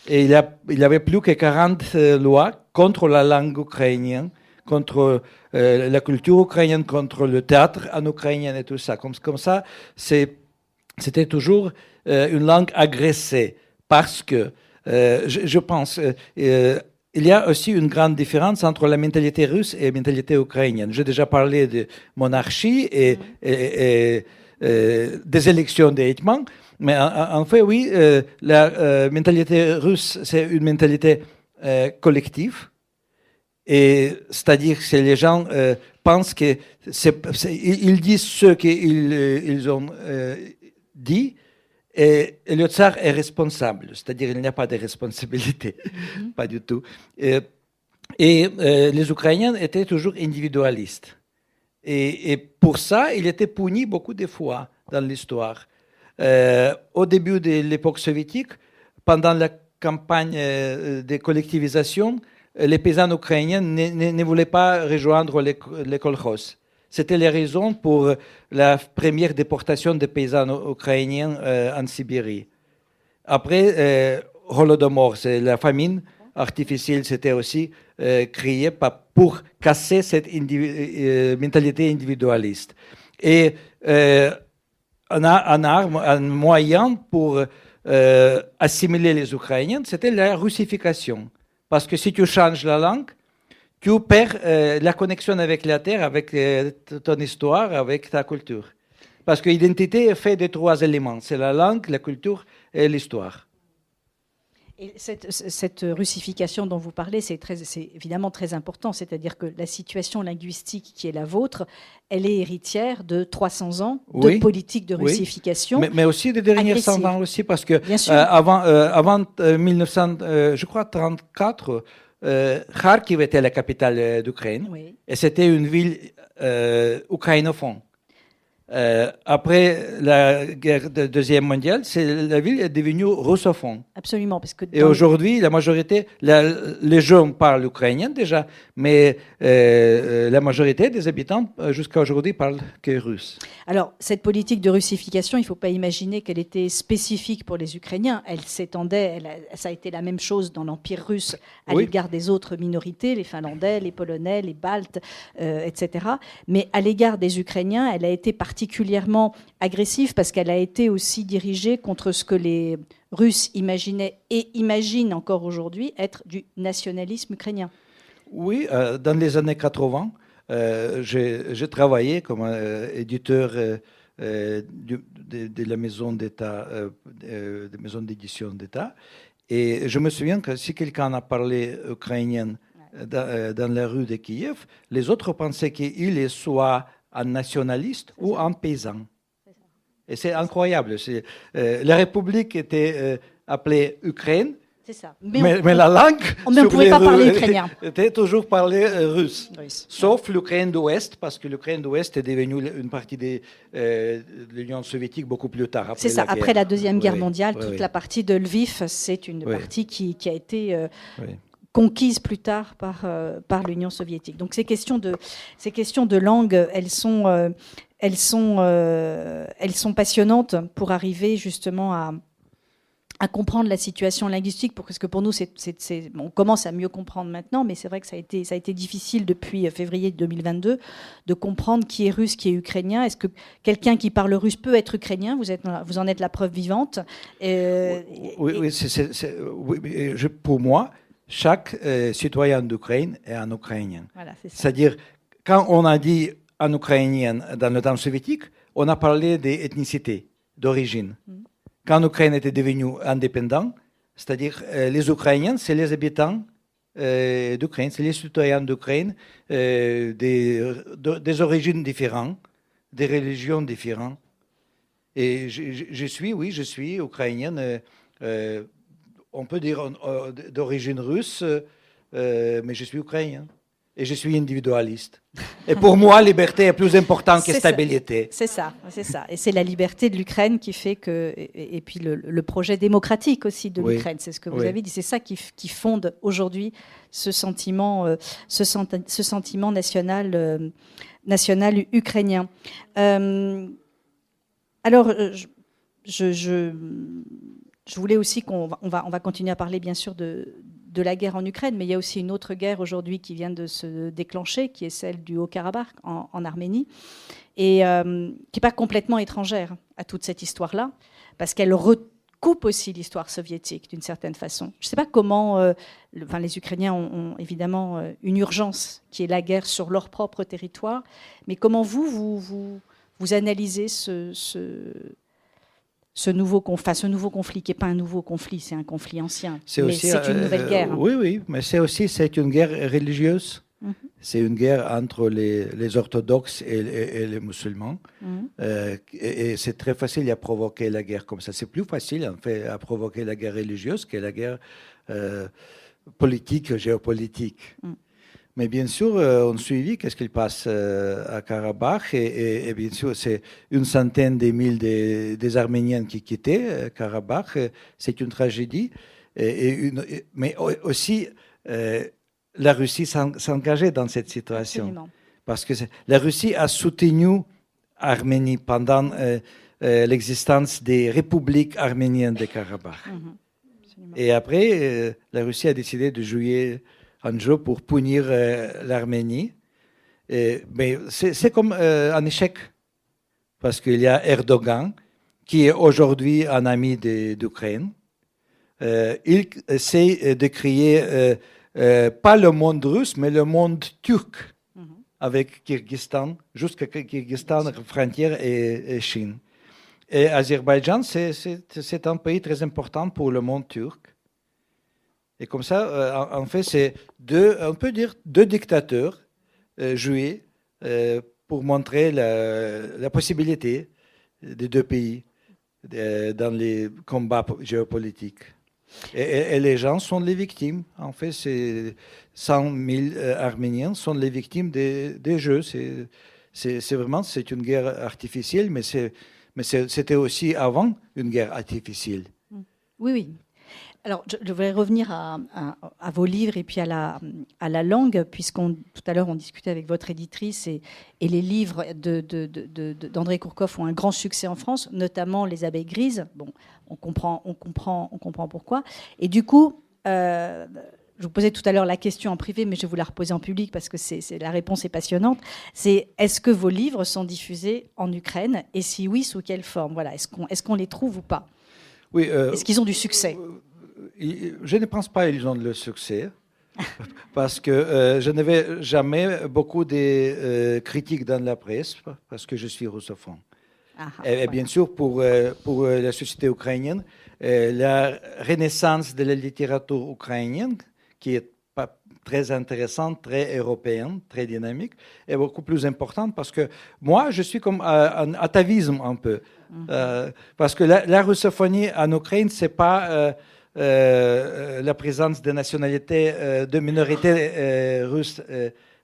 Et il y avait plus que 40 lois contre la langue ukrainienne, contre la culture ukrainienne, contre le théâtre en ukrainien et tout ça. Comme ça, c'était toujours une langue agressée, parce que je pense... il y a aussi une grande différence entre la mentalité russe et la mentalité ukrainienne. J'ai déjà parlé de monarchie et des élections des Hetman, mais en fait, oui, la mentalité russe, c'est une mentalité collective. Et c'est-à-dire que les gens pensent que ils disent ce qu'ils ont dit, et le tsar est responsable, c'est-à-dire qu'il n'y a pas de responsabilité, pas du tout. Et les Ukrainiens étaient toujours individualistes. Et pour ça, il était puni beaucoup de fois dans l'histoire. Au début de l'époque soviétique, pendant la campagne de collectivisation, les paysans ukrainiens ne voulaient pas rejoindre les kolkhozes. C'était la raison pour la première déportation des paysans ukrainiens en Sibérie. Après, Holodomor, c'est la famine artificielle, c'était aussi créé pour casser cette mentalité individualiste. Et un moyen pour assimiler les Ukrainiens, c'était la russification. Parce que si tu changes la langue, tu perds la connexion avec la terre, avec ton histoire, avec ta culture. Parce que l'identité est faite de 3 éléments. C'est la langue, la culture et l'histoire.
Et cette russification dont vous parlez, c'est évidemment très important. C'est-à-dire que la situation linguistique qui est la vôtre, elle est héritière de 300 ans de politique de russification.
Oui. Mais aussi des derniers 100 ans aussi, parce que avant 1934, Kharkiv était la capitale d'Ukraine, et c'était une ville ukrainophone. après la Deuxième mondiale, la ville est devenue russophone.
Absolument. Parce que
Et aujourd'hui, la majorité, les jeunes parlent ukrainien déjà, mais la majorité des habitants jusqu'à aujourd'hui parlent que russe.
Alors, cette politique de russification, il ne faut pas imaginer qu'elle était spécifique pour les Ukrainiens. Elle s'étendait, ça a été la même chose dans l'Empire russe à l'égard des autres minorités, les Finlandais, les Polonais, les Baltes, etc. Mais à l'égard des Ukrainiens, elle a été particulièrement agressive parce qu'elle a été aussi dirigée contre ce que les Russes imaginaient et imaginent encore aujourd'hui être du nationalisme ukrainien.
Oui, dans les années 80, j'ai travaillé comme éditeur de la maison d'État, de maison d'édition d'État. Et je me souviens que si quelqu'un a parlé ukrainien dans la rue de Kiev, les autres pensaient qu'il est soit un nationaliste ou un paysan. Et c'est incroyable. La République était appelée Ukraine.
C'est ça.
Mais la langue.
Mais on ne pouvait pas parler ukrainien.
Était toujours parlé russe. Sauf l'Ukraine d'Ouest, parce que l'Ukraine d'Ouest est devenue une partie de l'Union soviétique beaucoup plus tard.
C'est ça. Après la Deuxième Guerre mondiale, toute la partie de Lviv, c'est une partie qui a été conquise plus tard par l'Union soviétique. Donc ces questions de langue, elles sont passionnantes pour arriver justement à comprendre la situation linguistique, parce que pour nous, on commence à mieux comprendre maintenant, mais c'est vrai que ça a été difficile depuis février 2022 de comprendre qui est russe, qui est ukrainien. Est-ce que quelqu'un qui parle russe peut être ukrainien ? Vous en êtes la preuve vivante.
Pour moi, chaque citoyen d'Ukraine est un Ukrainien.
Voilà,
c'est-à-dire, quand on a dit un Ukrainien dans le temps soviétique, on a parlé d'ethnicité, d'origine. Quand l'Ukraine était devenue indépendante, c'est-à-dire les Ukrainiens, c'est les habitants d'Ukraine, c'est les citoyens d'Ukraine, des origines différentes, des religions différentes. Et je suis ukrainienne, on peut dire d'origine russe, mais je suis ukrainien. Et je suis individualiste. Et pour moi, liberté est plus importante que stabilité.
C'est ça. Et c'est la liberté de l'Ukraine qui fait que... Et puis le projet démocratique aussi de l'Ukraine, c'est ce que vous avez dit. C'est ça qui fonde aujourd'hui ce sentiment national ukrainien. Alors, je voulais aussi on va continuer à parler, bien sûr, de la guerre en Ukraine, mais il y a aussi une autre guerre aujourd'hui qui vient de se déclencher, qui est celle du Haut-Karabakh en Arménie, et qui n'est pas complètement étrangère à toute cette histoire-là, parce qu'elle recoupe aussi l'histoire soviétique d'une certaine façon. Je ne sais pas comment les Ukrainiens ont évidemment une urgence, qui est la guerre sur leur propre territoire, mais comment vous analysez ce nouveau conflit, qui n'est pas un nouveau conflit, c'est un conflit ancien, mais c'est une nouvelle guerre.
Oui, mais c'est une guerre religieuse. C'est une guerre entre les orthodoxes et les musulmans. Et c'est très facile à provoquer la guerre comme ça. C'est plus facile, en fait, à provoquer la guerre religieuse que la guerre politique, géopolitique. Mais bien sûr, on suivit qu'est-ce qu'il passe à Karabakh. Et bien sûr, c'est une centaine de mille des Arméniens qui quittaient Karabakh. C'est une tragédie. Mais aussi, la Russie s'engageait dans cette situation.
Absolument.
Parce que la Russie a soutenu l'Arménie pendant l'existence des républiques arméniennes de Karabakh. Et après, la Russie a décidé de jouer un jeu pour punir l'Arménie. Mais c'est comme un échec, parce qu'il y a Erdogan, qui est aujourd'hui un ami d'Ukraine. Il essaie de créer pas le monde russe, mais le monde turc, avec Kyrgyzstan, jusqu'à Kyrgyzstan, frontière et Chine. Et Azerbaïdjan, c'est un pays très important pour le monde turc. Et comme ça, en fait, c'est on peut dire deux dictateurs joués pour montrer la possibilité des deux pays dans les combats géopolitiques. Et les gens sont les victimes. En fait, c'est 100 000 Arméniens sont les victimes des jeux. C'est vraiment une guerre artificielle, mais c'était aussi avant une guerre artificielle.
Oui, oui. Alors, je voudrais revenir à vos livres et puis à la langue, tout à l'heure on discutait avec votre éditrice et les livres d'André Kourkov ont un grand succès en France, notamment Les Abeilles Grises. Bon, on comprend pourquoi. Et du coup, je vous posais tout à l'heure la question en privé, mais je vais vous la reposer en public parce que la réponse est passionnante. C'est est-ce que vos livres sont diffusés en Ukraine? Et si oui, sous quelle forme? Voilà, est-ce qu'on les trouve ou pas?
Oui.
Est-ce qu'ils ont du succès?
Je ne pense pas qu'ils ont le succès, parce que je n'avais jamais beaucoup de critiques dans la presse, parce que je suis russophone. Et bien sûr, pour la société ukrainienne, la renaissance de la littérature ukrainienne, qui est pas très intéressante, très européenne, très dynamique, est beaucoup plus importante, parce que moi, je suis comme un atavisme un peu. Parce que la russophonie en Ukraine, c'est pas la présence de nationalités, de minorités russes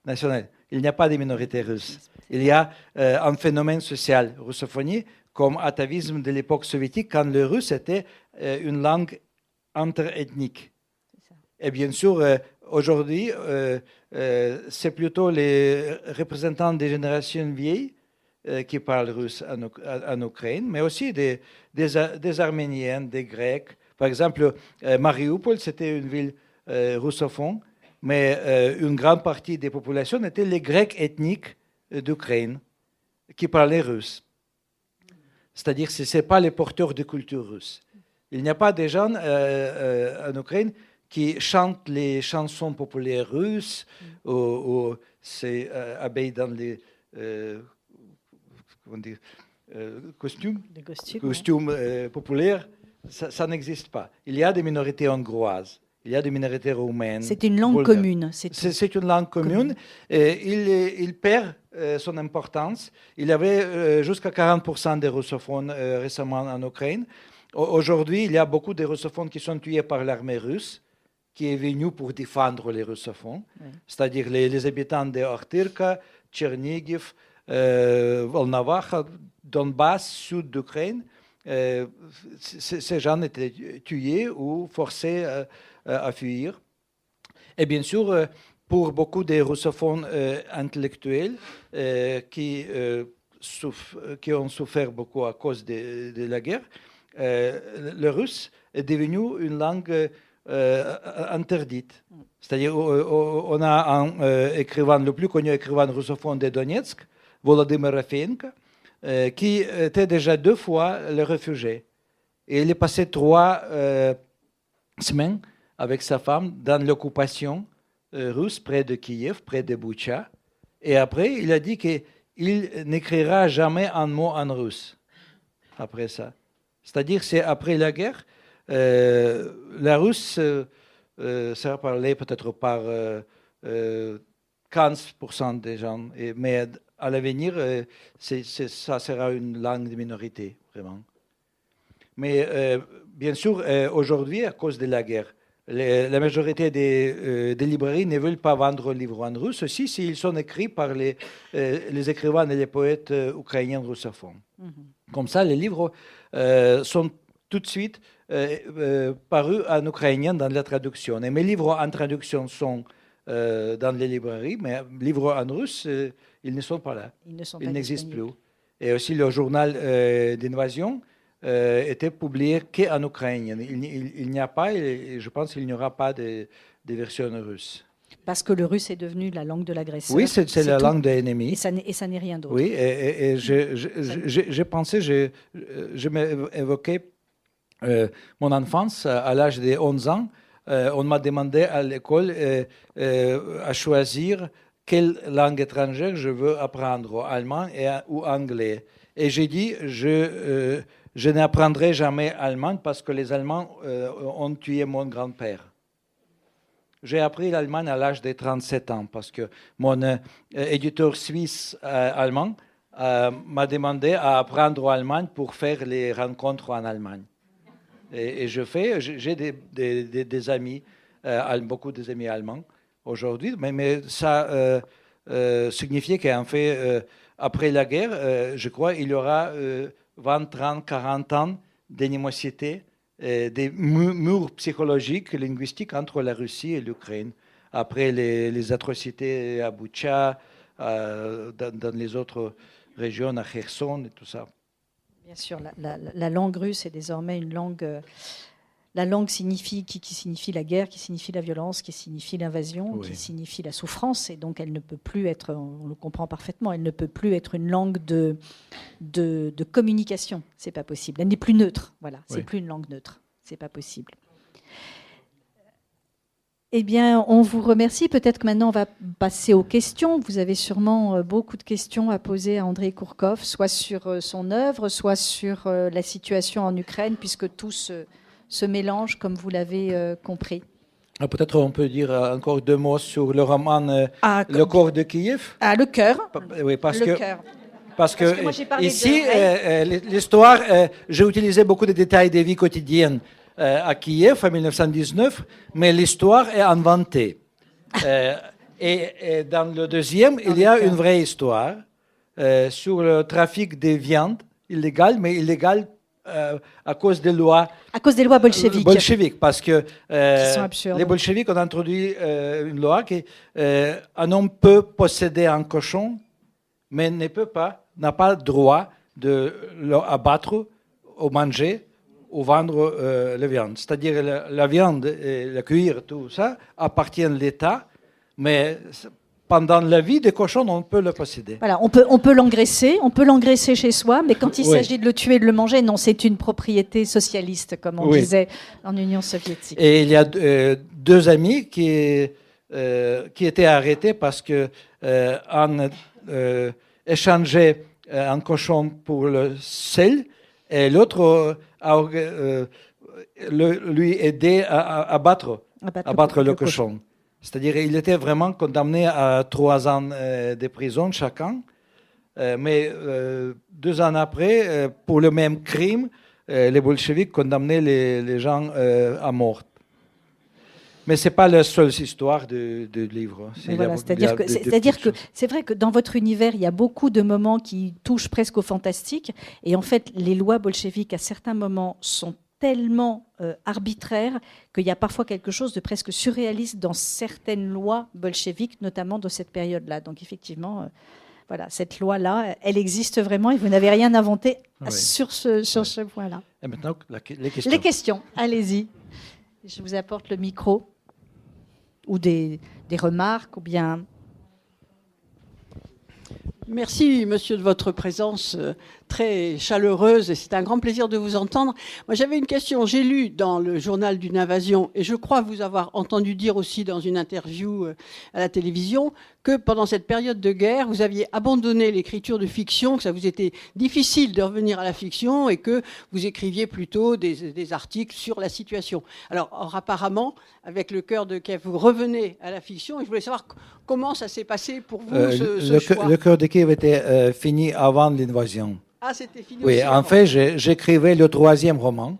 nationales. Il n'y a pas de minorités russes. Il y a un phénomène social, russophonie, comme atavisme de l'époque soviétique, quand le russe était une langue interethnique. Et bien sûr, aujourd'hui, c'est plutôt les représentants des générations vieilles qui parlent russe en Ukraine, mais aussi des Arméniens, des Grecs. Par exemple, Mariupol, c'était une ville russophone, mais une grande partie des populations étaient les Grecs ethniques d'Ukraine qui parlaient russe. C'est-à-dire que ce n'est pas les porteurs de culture russe. Il n'y a pas de gens en Ukraine qui chantent les chansons populaires russes ou c'est habillé dans les costumes populaires. Ça n'existe pas. Il y a des minorités hongroises, il y a des minorités roumaines.
C'est une langue commune.
C'est une langue commune. Et il perd son importance. Il y avait jusqu'à 40% des russophones récemment en Ukraine. Aujourd'hui, il y a beaucoup de russophones qui sont tués par l'armée russe, qui est venue pour défendre les russophones, c'est-à-dire les habitants de Ortyrka, Tchernigiv, Volnovakha, Donbass, sud d'Ukraine. Ces gens étaient tués ou forcés à fuir. Et bien sûr, pour beaucoup des russophones intellectuels qui ont souffert beaucoup à cause de la guerre, le russe est devenu une langue interdite. C'est-à-dire, on a un écrivain, le plus connu écrivain russophone de Donetsk, Volodymyr Rafeenko, qui était déjà 2 fois le réfugié. Et il est passé 3 semaines avec sa femme dans l'occupation russe près de Kiev, près de Boutcha. Et après, il a dit qu'il n'écrira jamais un mot en russe après ça. C'est-à-dire, c'est après la guerre, la russe sera parlée peut-être par 15% des gens, mais à l'avenir, ça sera une langue de minorité, vraiment. Mais bien sûr, aujourd'hui, à cause de la guerre, la majorité des librairies ne veulent pas vendre les livres en russe, aussi s'ils sont écrits par les écrivains et les poètes ukrainiens russophones. Comme ça, les livres sont tout de suite parus en ukrainien dans la traduction. Et mes livres en traduction sont dans les librairies, mais les livres en russe, ils ne sont pas là. Ils n'existent plus. Et aussi le journal d'invasion était publié qu'en ukrainien. Il n'y a pas, et je pense qu'il n'y aura pas de version russe.
Parce que le russe est devenu la langue de l'agresseur.
Oui, c'est la langue de l'ennemi.
Et ça n'est rien d'autre.
Oui, et j'ai pensé, je m'évoquais mon enfance à l'âge de 11 ans. On m'a demandé à l'école à choisir quelle langue étrangère je veux apprendre, allemand ou anglais. Et j'ai dit, je n'apprendrai jamais allemand parce que les Allemands ont tué mon grand-père. J'ai appris l'allemand à l'âge de 37 ans parce que mon éditeur suisse allemand m'a demandé à apprendre allemand pour faire les rencontres en Allemagne. Et j'ai des amis, beaucoup d'amis allemands aujourd'hui, mais ça signifiait qu'en fait, après la guerre, je crois, il y aura 20, 30, 40 ans d'animosité, des murs psychologiques, linguistiques entre la Russie et l'Ukraine. Après les atrocités à Boutcha, dans les autres régions, à Kherson et tout ça.
Bien sûr, la langue russe est désormais une langue. La langue signifie qui signifie la guerre, qui signifie la violence, qui signifie l'invasion,
Oui.
qui signifie la souffrance, et donc elle ne peut plus être, on le comprend parfaitement, elle ne peut plus être une langue de communication. C'est pas possible. Elle n'est plus neutre. Voilà, c'est
Oui.
plus une langue neutre. C'est pas possible. Eh bien, on vous remercie. Peut-être que maintenant, on va passer aux questions. Vous avez sûrement beaucoup de questions à poser à Andrei Kourkov, soit sur son œuvre, soit sur la situation en Ukraine, puisque tout se mélange, comme vous l'avez compris.
Peut-être on peut dire encore 2 mots sur le roman Le corps de Kiev.
Ah, le cœur.
Oui, parce
Le
que
cœur.
Parce
Parce que
que
moi, j'ai parlé
ici,
de-
l'histoire, j'ai utilisé beaucoup de détails des vies quotidiennes à Kiev en 1919, mais l'histoire est inventée. Et dans le deuxième, il y a une vraie histoire sur le trafic de viande illégale, mais illégale à cause des lois
À cause des lois bolcheviques.
parce que
Qui sont absurdes.
les bolcheviks ont introduit une loi qu'un homme peut posséder un cochon, mais n'a pas le droit de l'abattre ou manger ou vendre la viande. C'est-à-dire la viande, et la cuir, tout ça, appartient à l'État, mais pendant la vie des cochons, on peut le posséder.
Voilà, on peut l'engraisser chez soi, mais quand il
Oui.
s'agit de le tuer et de le manger, non, c'est une propriété socialiste, comme on
Oui.
disait en Union soviétique.
Et il y a 2 amis qui étaient arrêtés parce que échangeait un cochon pour le sel et l'autre lui aidait à battre le cochon. C'est-à-dire qu'il était vraiment condamné à 3 ans de prison chacun. Mais 2 ans après, pour le même crime, les bolcheviks condamnaient les gens à mort. Mais ce n'est pas la seule histoire du livre.
Voilà, c'est-à-dire que c'est vrai que dans votre univers, il y a beaucoup de moments qui touchent presque au fantastique. Et en fait, les lois bolcheviques, à certains moments, sont tellement arbitraires qu'il y a parfois quelque chose de presque surréaliste dans certaines lois bolcheviques, notamment de cette période-là. Donc effectivement, voilà, cette loi-là, elle existe vraiment et vous n'avez rien inventé sur ce point-là.
Et maintenant, les questions.
Les questions, allez-y. Je vous apporte le micro. Ou des remarques, ou bien...
Merci, monsieur, de votre présence très chaleureuse et c'est un grand plaisir de vous entendre. Moi, j'avais une question. J'ai lu dans le journal d'une invasion et je crois vous avoir entendu dire aussi dans une interview à la télévision que pendant cette période de guerre, vous aviez abandonné l'écriture de fiction, que ça vous était difficile de revenir à la fiction et que vous écriviez plutôt des articles sur la situation. Alors, apparemment, avec le cœur de Kiev, vous revenez à la fiction et je voulais savoir comment ça s'est passé pour vous, ce choix.
Le cœur de Kiev était fini avant l'invasion.
Ah, c'était fini
Oui,
aussi
en
avant.
fait, j'écrivais le 3e roman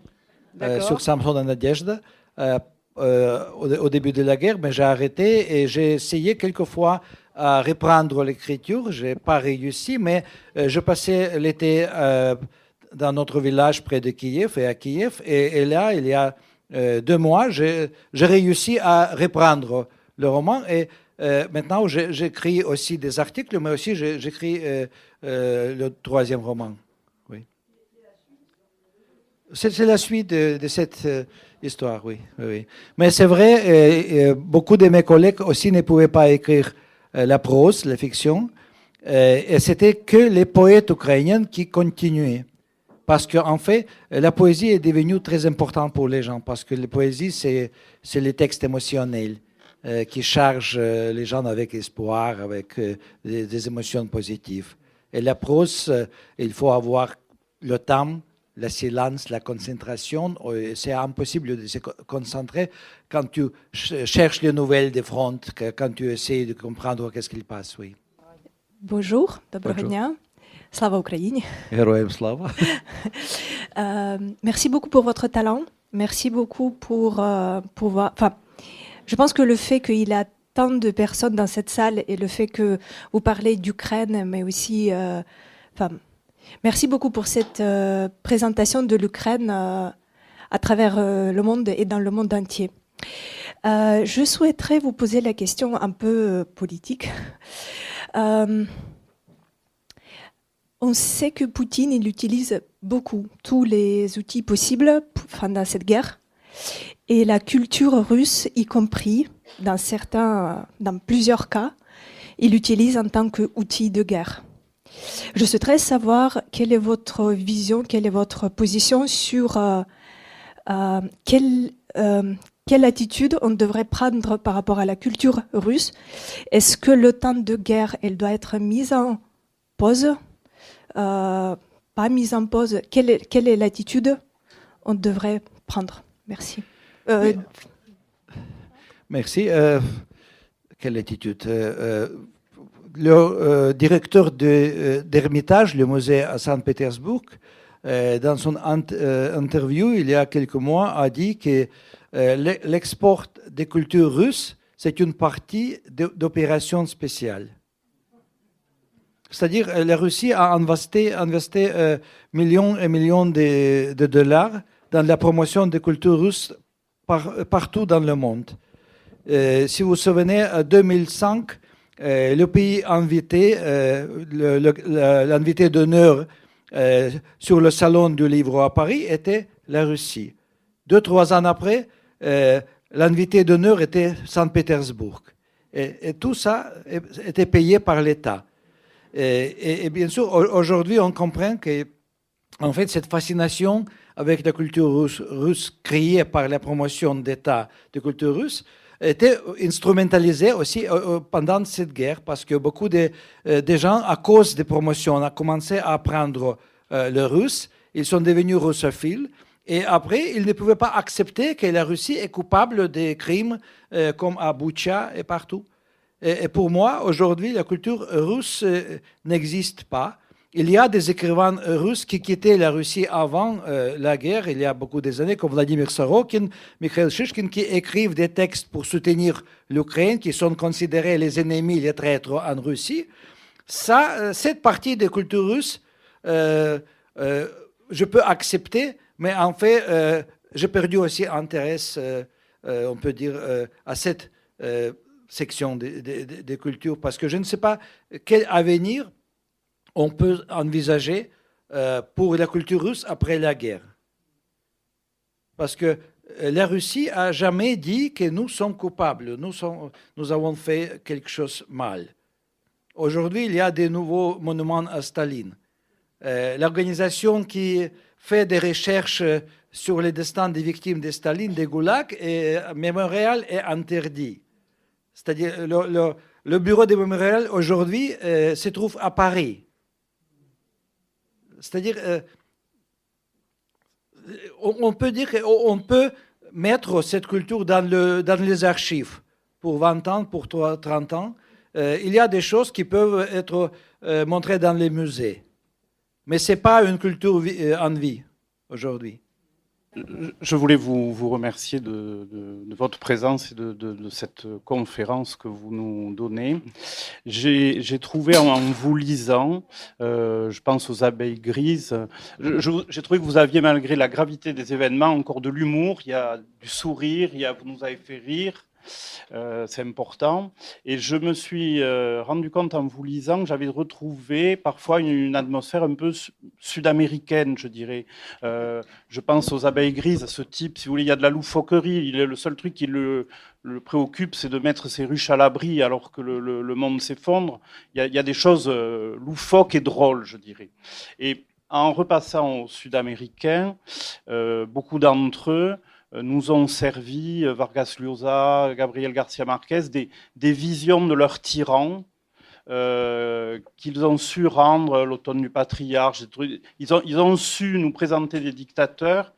D'accord.
sur Samson et Nadezhda au début de la guerre, mais j'ai arrêté et j'ai essayé quelquefois à reprendre l'écriture. Je n'ai pas réussi, mais je passais l'été dans notre village près de Kiev et à Kiev. Et là, il y a 2 mois, j'ai réussi à reprendre le roman. Et maintenant, j'écris aussi des articles, mais aussi j'écris le 3e roman. Oui. C'est la suite de cette histoire, oui. Mais c'est vrai, beaucoup de mes collègues aussi ne pouvaient pas écrire la prose, la fiction, et c'était que les poètes ukrainiens qui continuaient. Parce qu'en fait, la poésie est devenue très importante pour les gens, parce que la poésie, c'est les textes émotionnels qui chargent les gens avec espoir, avec des émotions positives. Et la prose, il faut avoir le temps, le silence, la concentration. C'est impossible de se concentrer quand tu cherches les nouvelles des fronts, quand tu essaies de comprendre qu'est-ce qu'il passe. Oui.
Bonjour, доброго дня. Slava Ukraini.
Героям слава.
Merci beaucoup pour votre talent. Merci beaucoup pour pouvoir... Enfin, je pense que le fait qu'il a tant de personnes dans cette salle et le fait que vous parlez d'Ukraine, mais aussi... merci beaucoup pour cette présentation de l'Ukraine à travers le monde et dans le monde entier. Je souhaiterais vous poser la question un peu politique. On sait que Poutine, il utilise beaucoup tous les outils possibles dans cette guerre. Et la culture russe, y compris, dans plusieurs cas, il l'utilise en tant qu'outil de guerre. Je souhaiterais savoir quelle est votre vision, quelle est votre position sur quelle attitude on devrait prendre par rapport à la culture russe. Est-ce que le temps de guerre, elle doit être mise en pause, pas mise en pause? Quelle est l'attitude on devrait prendre? Merci.
Merci. Quelle attitude? Le directeur d'Ermitage, le musée à Saint-Pétersbourg, dans son interview il y a quelques mois, a dit que l'export des cultures russes, c'est une partie d'opérations spéciales. C'est-à-dire la Russie a investi millions et millions de dollars dans la promotion des cultures russes partout dans le monde. Si vous vous souvenez, en 2005, le pays invité, l'invité d'honneur sur le salon du livre à Paris était la Russie. 2-3 ans après, l'invité d'honneur était Saint-Pétersbourg. Et tout ça était payé par l'État. Et bien sûr, aujourd'hui, on comprend que, en fait, cette fascination avec la culture russe créée par la promotion d'État de culture russe était instrumentalisée aussi pendant cette guerre, parce que beaucoup de gens, à cause des promotions, ont commencé à apprendre le russe. Ils sont devenus russophiles. Et après, ils ne pouvaient pas accepter que la Russie est coupable des crimes comme à Boutcha et partout. Et pour moi, aujourd'hui, la culture russe n'existe pas. Il y a des écrivains russes qui quittaient la Russie avant la guerre, il y a beaucoup d'années, comme Vladimir Sorokin, Mikhail Shishkin, qui écrivent des textes pour soutenir l'Ukraine, qui sont considérés les ennemis, les traîtres en Russie. Cette partie de culture russe, je peux accepter, mais en fait, j'ai perdu aussi intérêt, on peut dire, à cette section des cultures, parce que je ne sais pas quel avenir on peut envisager pour la culture russe après la guerre. Parce que la Russie n'a jamais dit que nous sommes coupables, nous avons fait quelque chose de mal. Aujourd'hui, il y a des nouveaux monuments à Staline. L'organisation qui fait des recherches sur les destins des victimes de Staline, des goulags, et Mémorial est interdit. C'est-à-dire le bureau des Mémorial aujourd'hui se trouve à Paris. C'est-à-dire, on peut dire qu'on peut mettre cette culture dans les archives pour 20 ans, pour 30 ans. Il y a des choses qui peuvent être montrées dans les musées. Mais ce n'est pas une culture en vie aujourd'hui.
Je voulais vous remercier de votre présence et de cette conférence que vous nous donnez. J'ai trouvé en vous lisant, je pense aux abeilles grises, j'ai trouvé que vous aviez, malgré la gravité des événements, encore de l'humour, il y a du sourire, vous nous avez fait rire. C'est important. Et je me suis rendu compte en vous lisant que j'avais retrouvé parfois une atmosphère un peu sud-américaine, je dirais. Je pense aux abeilles grises, à ce type, si vous voulez, il y a de la loufoquerie. Le seul truc qui le préoccupe, c'est de mettre ses ruches à l'abri alors que le monde s'effondre. Il y a des choses loufoques et drôles, je dirais. Et en repassant aux Sud-Américains, beaucoup d'entre eux nous ont servi, Vargas Llosa, Gabriel Garcia Marquez, des visions de leurs tyrans qu'ils ont su rendre, l'automne du patriarche. Ils ont su nous présenter des dictateurs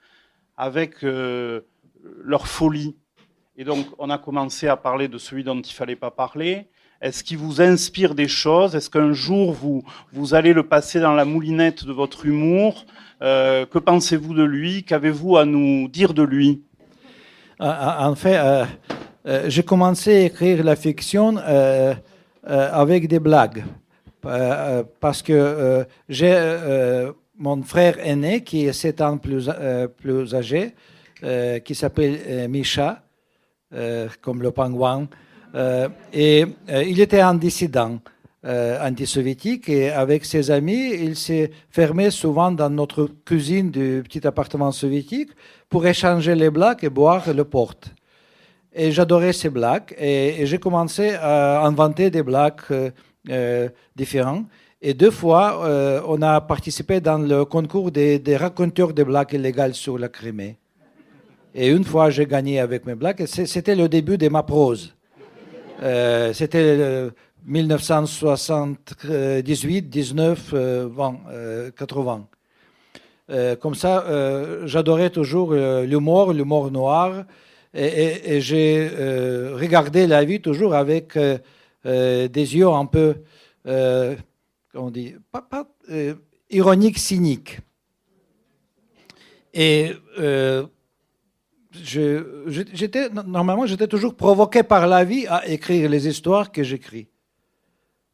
avec leur folie. Et donc, on a commencé à parler de celui dont il ne fallait pas parler. Est-ce qu'il vous inspire des choses? Est-ce qu'un jour, vous allez le passer dans la moulinette de votre humour? Que pensez-vous de lui? Qu'avez-vous à nous dire de lui?
En fait, j'ai commencé à écrire la fiction avec des blagues. Parce que j'ai mon frère aîné qui est 7 ans plus âgé, qui s'appelle Misha, comme le pingouin. Et il était un dissident anti-soviétique et avec ses amis, il s'est fermé souvent dans notre cuisine du petit appartement soviétique pour échanger les blagues et boire le porte. Et j'adorais ces blagues et j'ai commencé à inventer des blagues différentes. Et 2 fois, on a participé dans le concours des raconteurs de blagues illégales sur la Crimée. Et une fois, j'ai gagné avec mes blagues. C'était le début de ma prose. C'était 1978, 19, 20, 80. Comme ça, j'adorais toujours l'humour noir. Et j'ai regardé la vie toujours avec des yeux un peu, comment on dit, pas ironiques, cyniques. Et normalement, j'étais toujours provoqué par la vie à écrire les histoires que j'écris.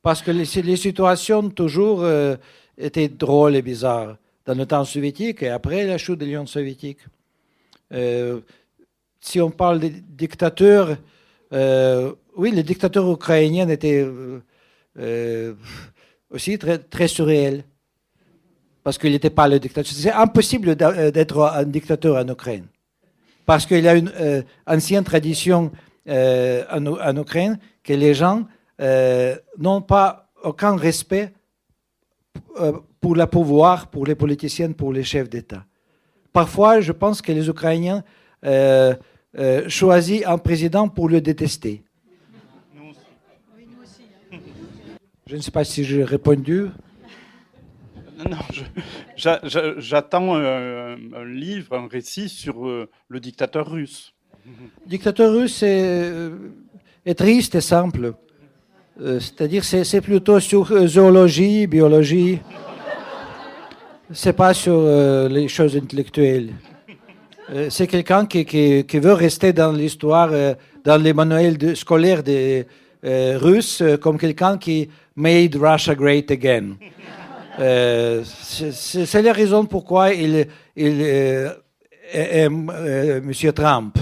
Parce que les situations toujours étaient drôles et bizarres dans le temps soviétique et après la chute de l'Union soviétique. Si on parle des dictateurs, oui, les dictateurs ukrainiens étaient aussi très, très surréels. Parce qu'il n'était pas le dictateur. C'est impossible d'être un dictateur en Ukraine. Parce qu'il y a une ancienne tradition en Ukraine que les gens n'ont pas aucun respect pour le pouvoir, pour les politiciens, pour les chefs d'État. Parfois, je pense que les Ukrainiens choisissent un président pour le détester.
Nous aussi.
Oui, nous aussi.
Je ne sais pas si j'ai répondu.
Non, j'attends un livre, un récit sur le dictateur russe.
Le dictateur russe est triste et simple. C'est-à-dire c'est plutôt sur zoologie, biologie. C'est pas sur les choses intellectuelles. C'est quelqu'un qui veut rester dans l'histoire, dans les manuels scolaires des Russes, comme quelqu'un qui made Russia great again. C'est la raison pourquoi il aime M. Trump.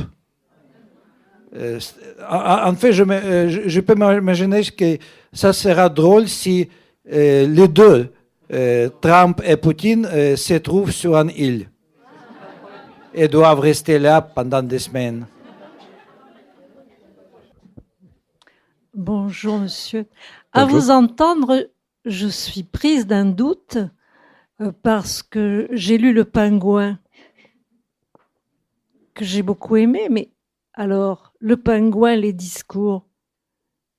En fait, je peux m'imaginer que ça sera drôle si les deux, Trump et Poutine, se trouvent sur une île et doivent rester là pendant des semaines.
Bonjour, monsieur.
Bonjour.
À vous entendre, je suis prise d'un doute parce que j'ai lu Le Pingouin, que j'ai beaucoup aimé, mais alors, Le Pingouin, les discours,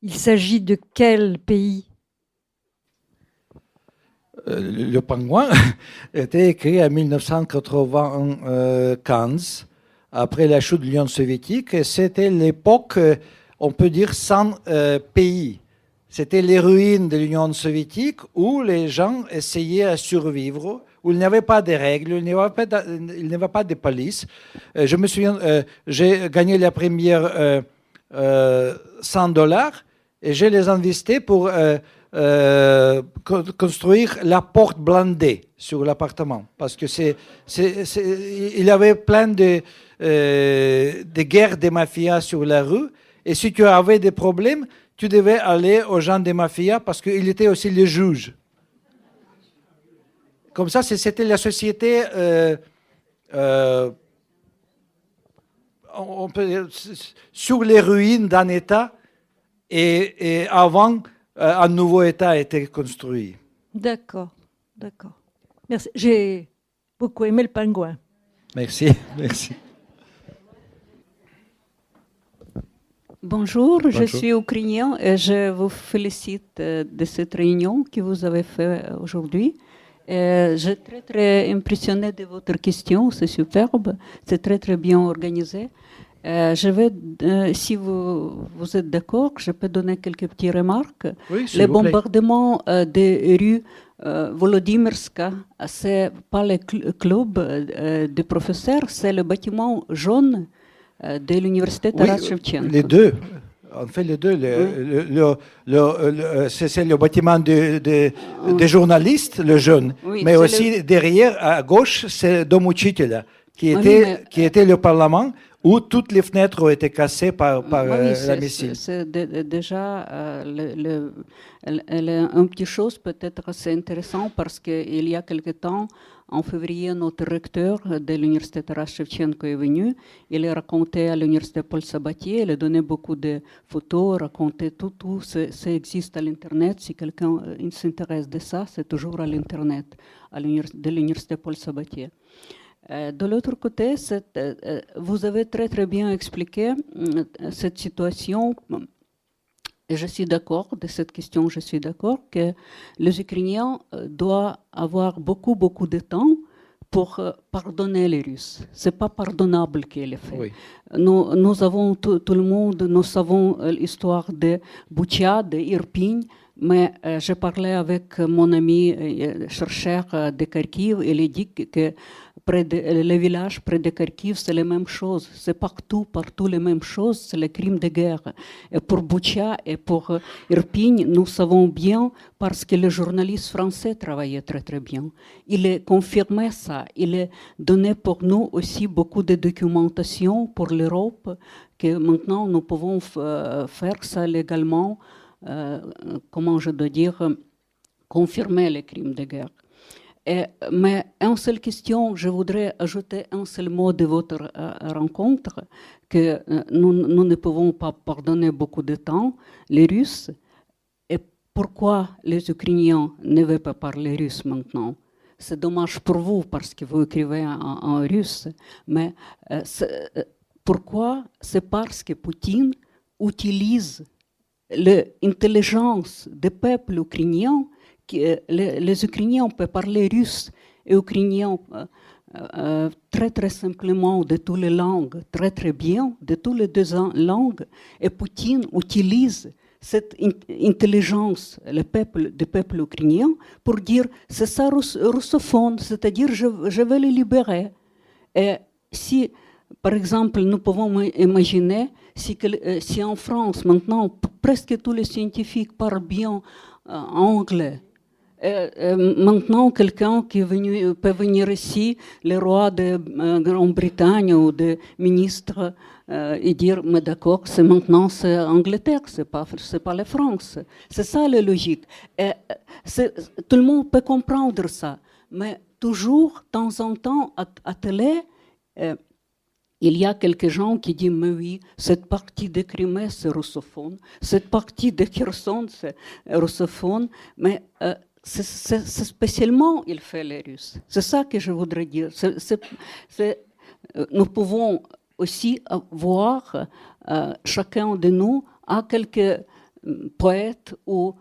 il s'agit de quel pays?
Le Pingouin était écrit en 1995, après la chute de l'Union soviétique, et c'était l'époque, on peut dire, sans pays. C'était les ruines de l'Union soviétique où les gens essayaient de survivre, où il n'y avait pas de règles, il n'y avait pas de police. Je me souviens, j'ai gagné la première $100 et je les investis pour construire la porte blindée sur l'appartement. Parce que il y avait plein de guerres de mafia sur la rue. Et si tu avais des problèmes, tu devais aller aux gens des mafias parce qu'ils étaient aussi les juges. Comme ça, c'était la société, on peut dire, sur les ruines d'un État et avant, un nouveau État a été construit.
D'accord, d'accord. Merci. J'ai beaucoup aimé Le Pingouin.
Merci, merci.
Bonjour, je
Bonjour.
suis ukrainien et je vous félicite de cette réunion que vous avez faite aujourd'hui. Je suis très, très impressionnée de votre question, c'est superbe, c'est très, très bien organisé. Je vais, si vous êtes d'accord, je peux donner quelques petites remarques.
Oui, s'il
Les
vous plaît.
bombardements des rues Volodymyrska, c'est pas le club de professeurs, c'est le bâtiment jaune de l'université Taras Shevchenko.
Les deux. On fait les deux. C'est le bâtiment des journalistes, le jeune.
Oui,
mais
c'est
aussi derrière, à gauche, c'est Dom Учителя, qui
mais-
était le Parlement où toutes les fenêtres ont été cassées par la missile.
C'est déjà une petite chose, peut-être c'est intéressant parce qu'il y a quelque temps, en février, notre recteur de l'université Taras Shevchenko est venu. Il a raconté à l'université Paul Sabatier, il a donné beaucoup de photos, raconté tout, ça existe à l'Internet. Si quelqu'un s'intéresse de ça, c'est toujours à l'Internet, de l'université Paul Sabatier. De l'autre côté, vous avez très très bien expliqué cette situation. Et je suis d'accord de cette question, je suis d'accord que les Ukrainiens doivent avoir beaucoup de temps pour pardonner les Russes. C'est pas pardonnable qu'il est fait.
Oui.
Nous avons tout le monde, nous savons l'histoire de Boucha, de Irpin, mais j'ai parlé avec mon ami chercheur de Kharkiv, il a dit que les villages près de Kharkiv, c'est la même chose. C'est partout les mêmes choses, c'est le crime de guerre. Et pour Boucha et pour Irpin, nous savons bien, parce que le journaliste français travaillait très très bien. Il a confirmé ça. Il a donné pour nous aussi beaucoup de documentation pour l'Europe, que maintenant nous pouvons faire ça légalement, comment je dois dire, confirmer les crimes de guerre. Mais une seule question, je voudrais ajouter un seul mot de votre rencontre, que nous ne pouvons pas pardonner beaucoup de temps les Russes. Et pourquoi les Ukrainiens ne veulent pas parler russe maintenant? C'est dommage pour vous parce que vous écrivez en russe, mais pourquoi? C'est parce que Poutine utilise l'intelligence des peuples ukrainiens. Les Ukrainiens peuvent parler russe et ukrainien très très simplement de toutes les langues, très très bien, de toutes les deux langues. Et Poutine utilise cette intelligence des peuples ukrainiens pour dire c'est ça russophone, c'est-à-dire je vais les libérer. Et si, par exemple, nous pouvons imaginer si en France maintenant presque tous les scientifiques parlent bien anglais. Maintenant, quelqu'un qui peut venir ici, le roi de Grande-Bretagne ou le ministre, et dire mais d'accord, c'est maintenant c'est Angleterre, c'est pas la France. C'est ça la logique. Tout le monde peut comprendre ça, mais toujours, de temps en temps, à télé, il y a quelques gens qui disent mais oui, cette partie de Crimée c'est russophone, cette partie de Kherson c'est russophone, mais c'est spécialement il fait les Russes. C'est ça que je voudrais dire. Nous pouvons aussi voir chacun de nous a quelques poètes ou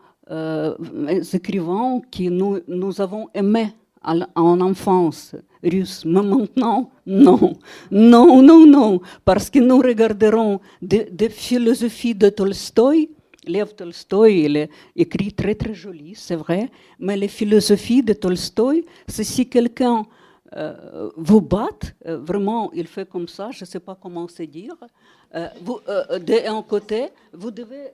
écrivains que nous avons aimés en enfance russe. Mais maintenant, non, parce que nous regarderons des philosophies de Tolstoï. Lev Tolstoï, il est écrit très très joli, c'est vrai, mais les philosophies de Tolstoï, c'est si quelqu'un vous bat, vraiment il fait comme ça, je ne sais pas comment se dire, d'un côté, vous devez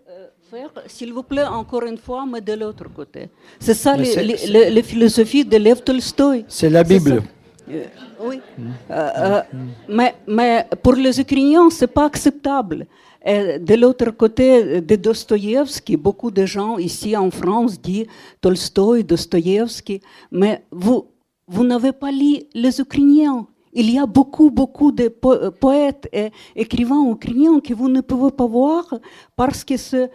faire, s'il vous plaît, encore une fois, mais de l'autre côté. C'est ça les philosophies de Lev Tolstoï.
C'est la Bible.
Oui, mais pour les Ukrainiens, ce n'est pas acceptable. Et de l'autre côté de Dostoïevski, beaucoup de gens ici en France disent Tolstoï, Dostoïevski, mais vous n'avez pas lu les Ukrainiens. Il y a beaucoup de poètes et écrivains ukrainiens que vous ne pouvez pas voir parce que c'est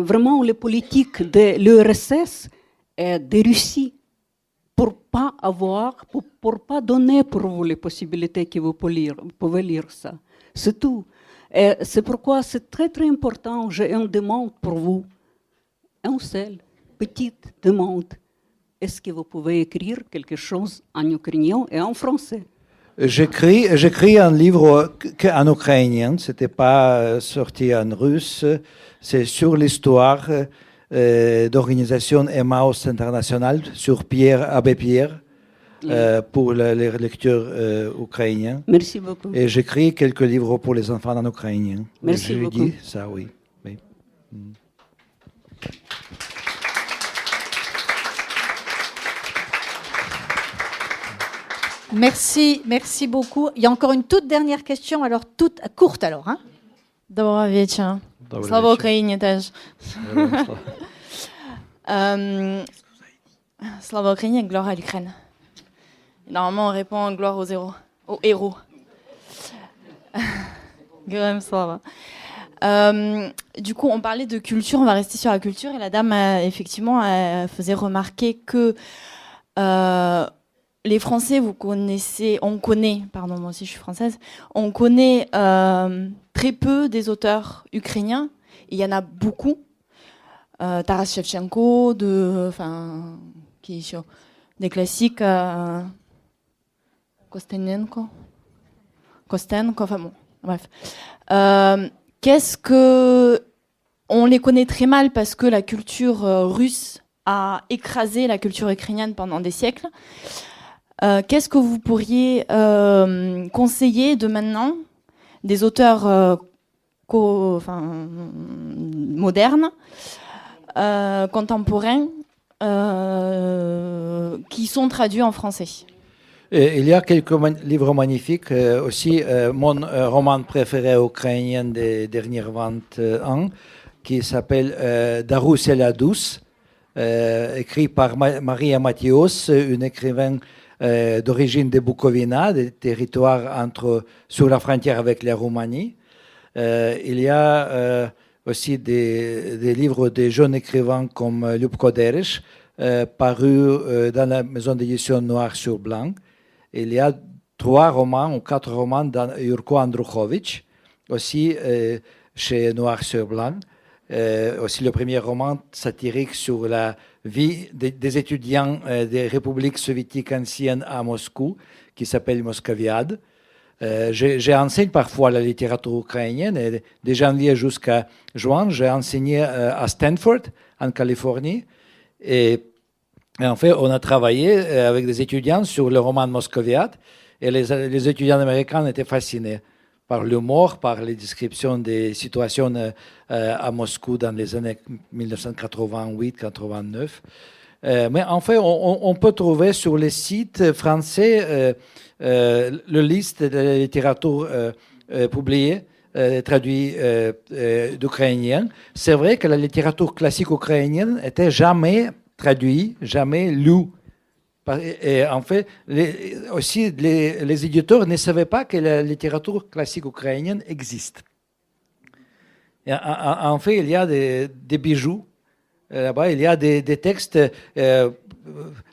vraiment les politiques de l'URSS et de Russie. Pour pas donner pour vous les possibilités que vous pouvez lire ça. C'est tout. Et c'est pourquoi c'est très très important. J'ai une demande pour vous. Une seule petite demande. Est-ce que vous pouvez écrire quelque chose en ukrainien et en français?
J'écris un livre en ukrainien. C'était pas sorti en russe. C'est sur l'histoire d'organisation Emmaus International sur Abbé Pierre, pour les lecteurs ukrainiens.
Merci beaucoup.
Et j'écris quelques livres pour les enfants en ukrainien.
Merci
Je
beaucoup.
dis ça, oui. Oui.
Merci beaucoup. Il y a encore une toute dernière question, alors toute courte alors. Hein.
Доброго вечора.
Добрый
Слава
вечер.
Україні теж. Слава Україні, gloire à l'Ukraine. Normalement, on répond gloire aux héros. Героям слава. Du coup, on parlait de culture, on va rester sur la culture. Et la dame, effectivement, elle faisait remarquer que les Français, on connaît, pardon, moi aussi je suis française, on connaît très peu des auteurs ukrainiens. Il y en a beaucoup. Taras Shevchenko, qui est sur des classiques, Kostenko, enfin bon, bref. On les connaît très mal parce que la culture russe a écrasé la culture ukrainienne pendant des siècles. Qu'est-ce que vous pourriez conseiller de maintenant des auteurs modernes, contemporains, qui sont traduits en français?
Et il y a quelques livres magnifiques. Aussi, mon roman préféré ukrainien des derniers 20 ans, qui s'appelle Darus et la douce, écrit par Maria Mathios, une écrivaine d'origine de Bukovina, des territoires sur la frontière avec la Roumanie. Il y a aussi des livres de jeunes écrivains comme Ljubko Dereš, parus dans la maison d'édition Noir sur Blanc. Il y a 3 romans ou 4 romans d'Jurko Andruchovic, aussi chez Noir sur Blanc. Aussi le premier roman satirique sur la vie des étudiants des républiques soviétiques anciennes à Moscou, qui s'appelle Moscoviade. J'enseigne parfois la littérature ukrainienne, et de janvier jusqu'à juin, j'ai enseigné à Stanford, en Californie. Et en fait, on a travaillé avec des étudiants sur le roman Moscoviade, et les étudiants américains étaient fascinés par l'humour, par les descriptions des situations à Moscou dans les années 1988-89. Mais en fait, on peut trouver sur les sites français le liste de la littérature publiée, traduite d'ukrainien. C'est vrai que la littérature classique ukrainienne n'était jamais traduite, jamais lue. Et en fait, aussi, les éditeurs ne savaient pas que la littérature classique ukrainienne existe. Et en fait, il y a des bijoux. Là-bas, il y a des textes.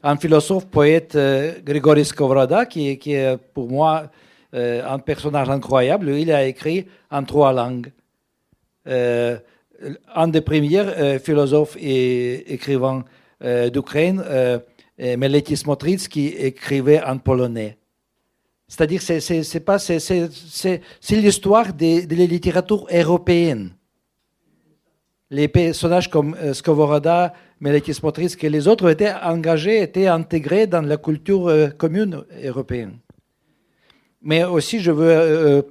Un philosophe, poète, Grigory Skovroda, qui est pour moi un personnage incroyable. Il a écrit en 3 langues. Un des premiers philosophes et écrivains d'Ukraine, Meleti Smotritsky, écrivait en polonais. C'est-à-dire, c'est l'histoire de la littérature européenne. Les personnages comme Skovroda, Meleti Smotritsky et les autres étaient engagés, étaient intégrés dans la culture commune européenne. Mais aussi, je veux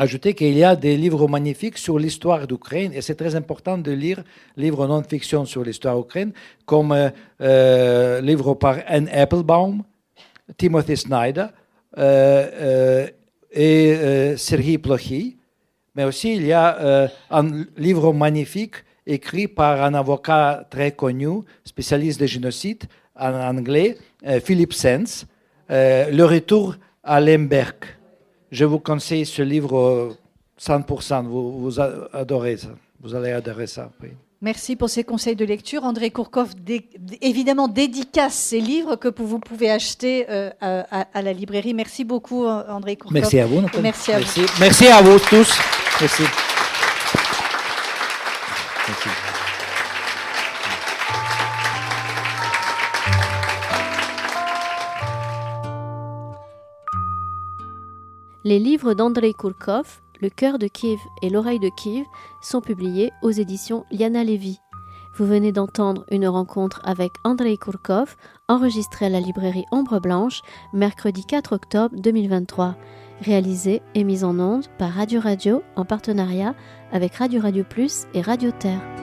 ajouter qu'il y a des livres magnifiques sur l'histoire d'Ukraine, et c'est très important de lire livres non-fiction sur l'histoire d'Ukraine, comme livres par Anne Applebaum, Timothy Snyder et Sergei Plokhy. Mais aussi, il y a un livre magnifique écrit par un avocat très connu, spécialiste de génocide en anglais, Philip Sands, Le retour à Lemberg. Je vous conseille ce livre 100%. Vous adorez ça. Vous allez adorer ça. Oui.
Merci pour ces conseils de lecture. Andrei Kourkov, évidemment, dédicace ces livres que vous pouvez acheter à la librairie. Merci beaucoup, Andrei Kourkov.
Merci à vous, Nathalie.
Merci à vous.
Merci à vous tous. Merci. Merci.
Les livres d'Andrei Kourkov, Le cœur de Kiev et l'oreille de Kiev, sont publiés aux éditions Liana Levy. Vous venez d'entendre une rencontre avec Andrei Kurkov, enregistrée à la librairie Ombre Blanche, mercredi 4 octobre 2023, réalisée et mise en onde par Radio Radio en partenariat avec Radio Radio Plus et Radio Terre.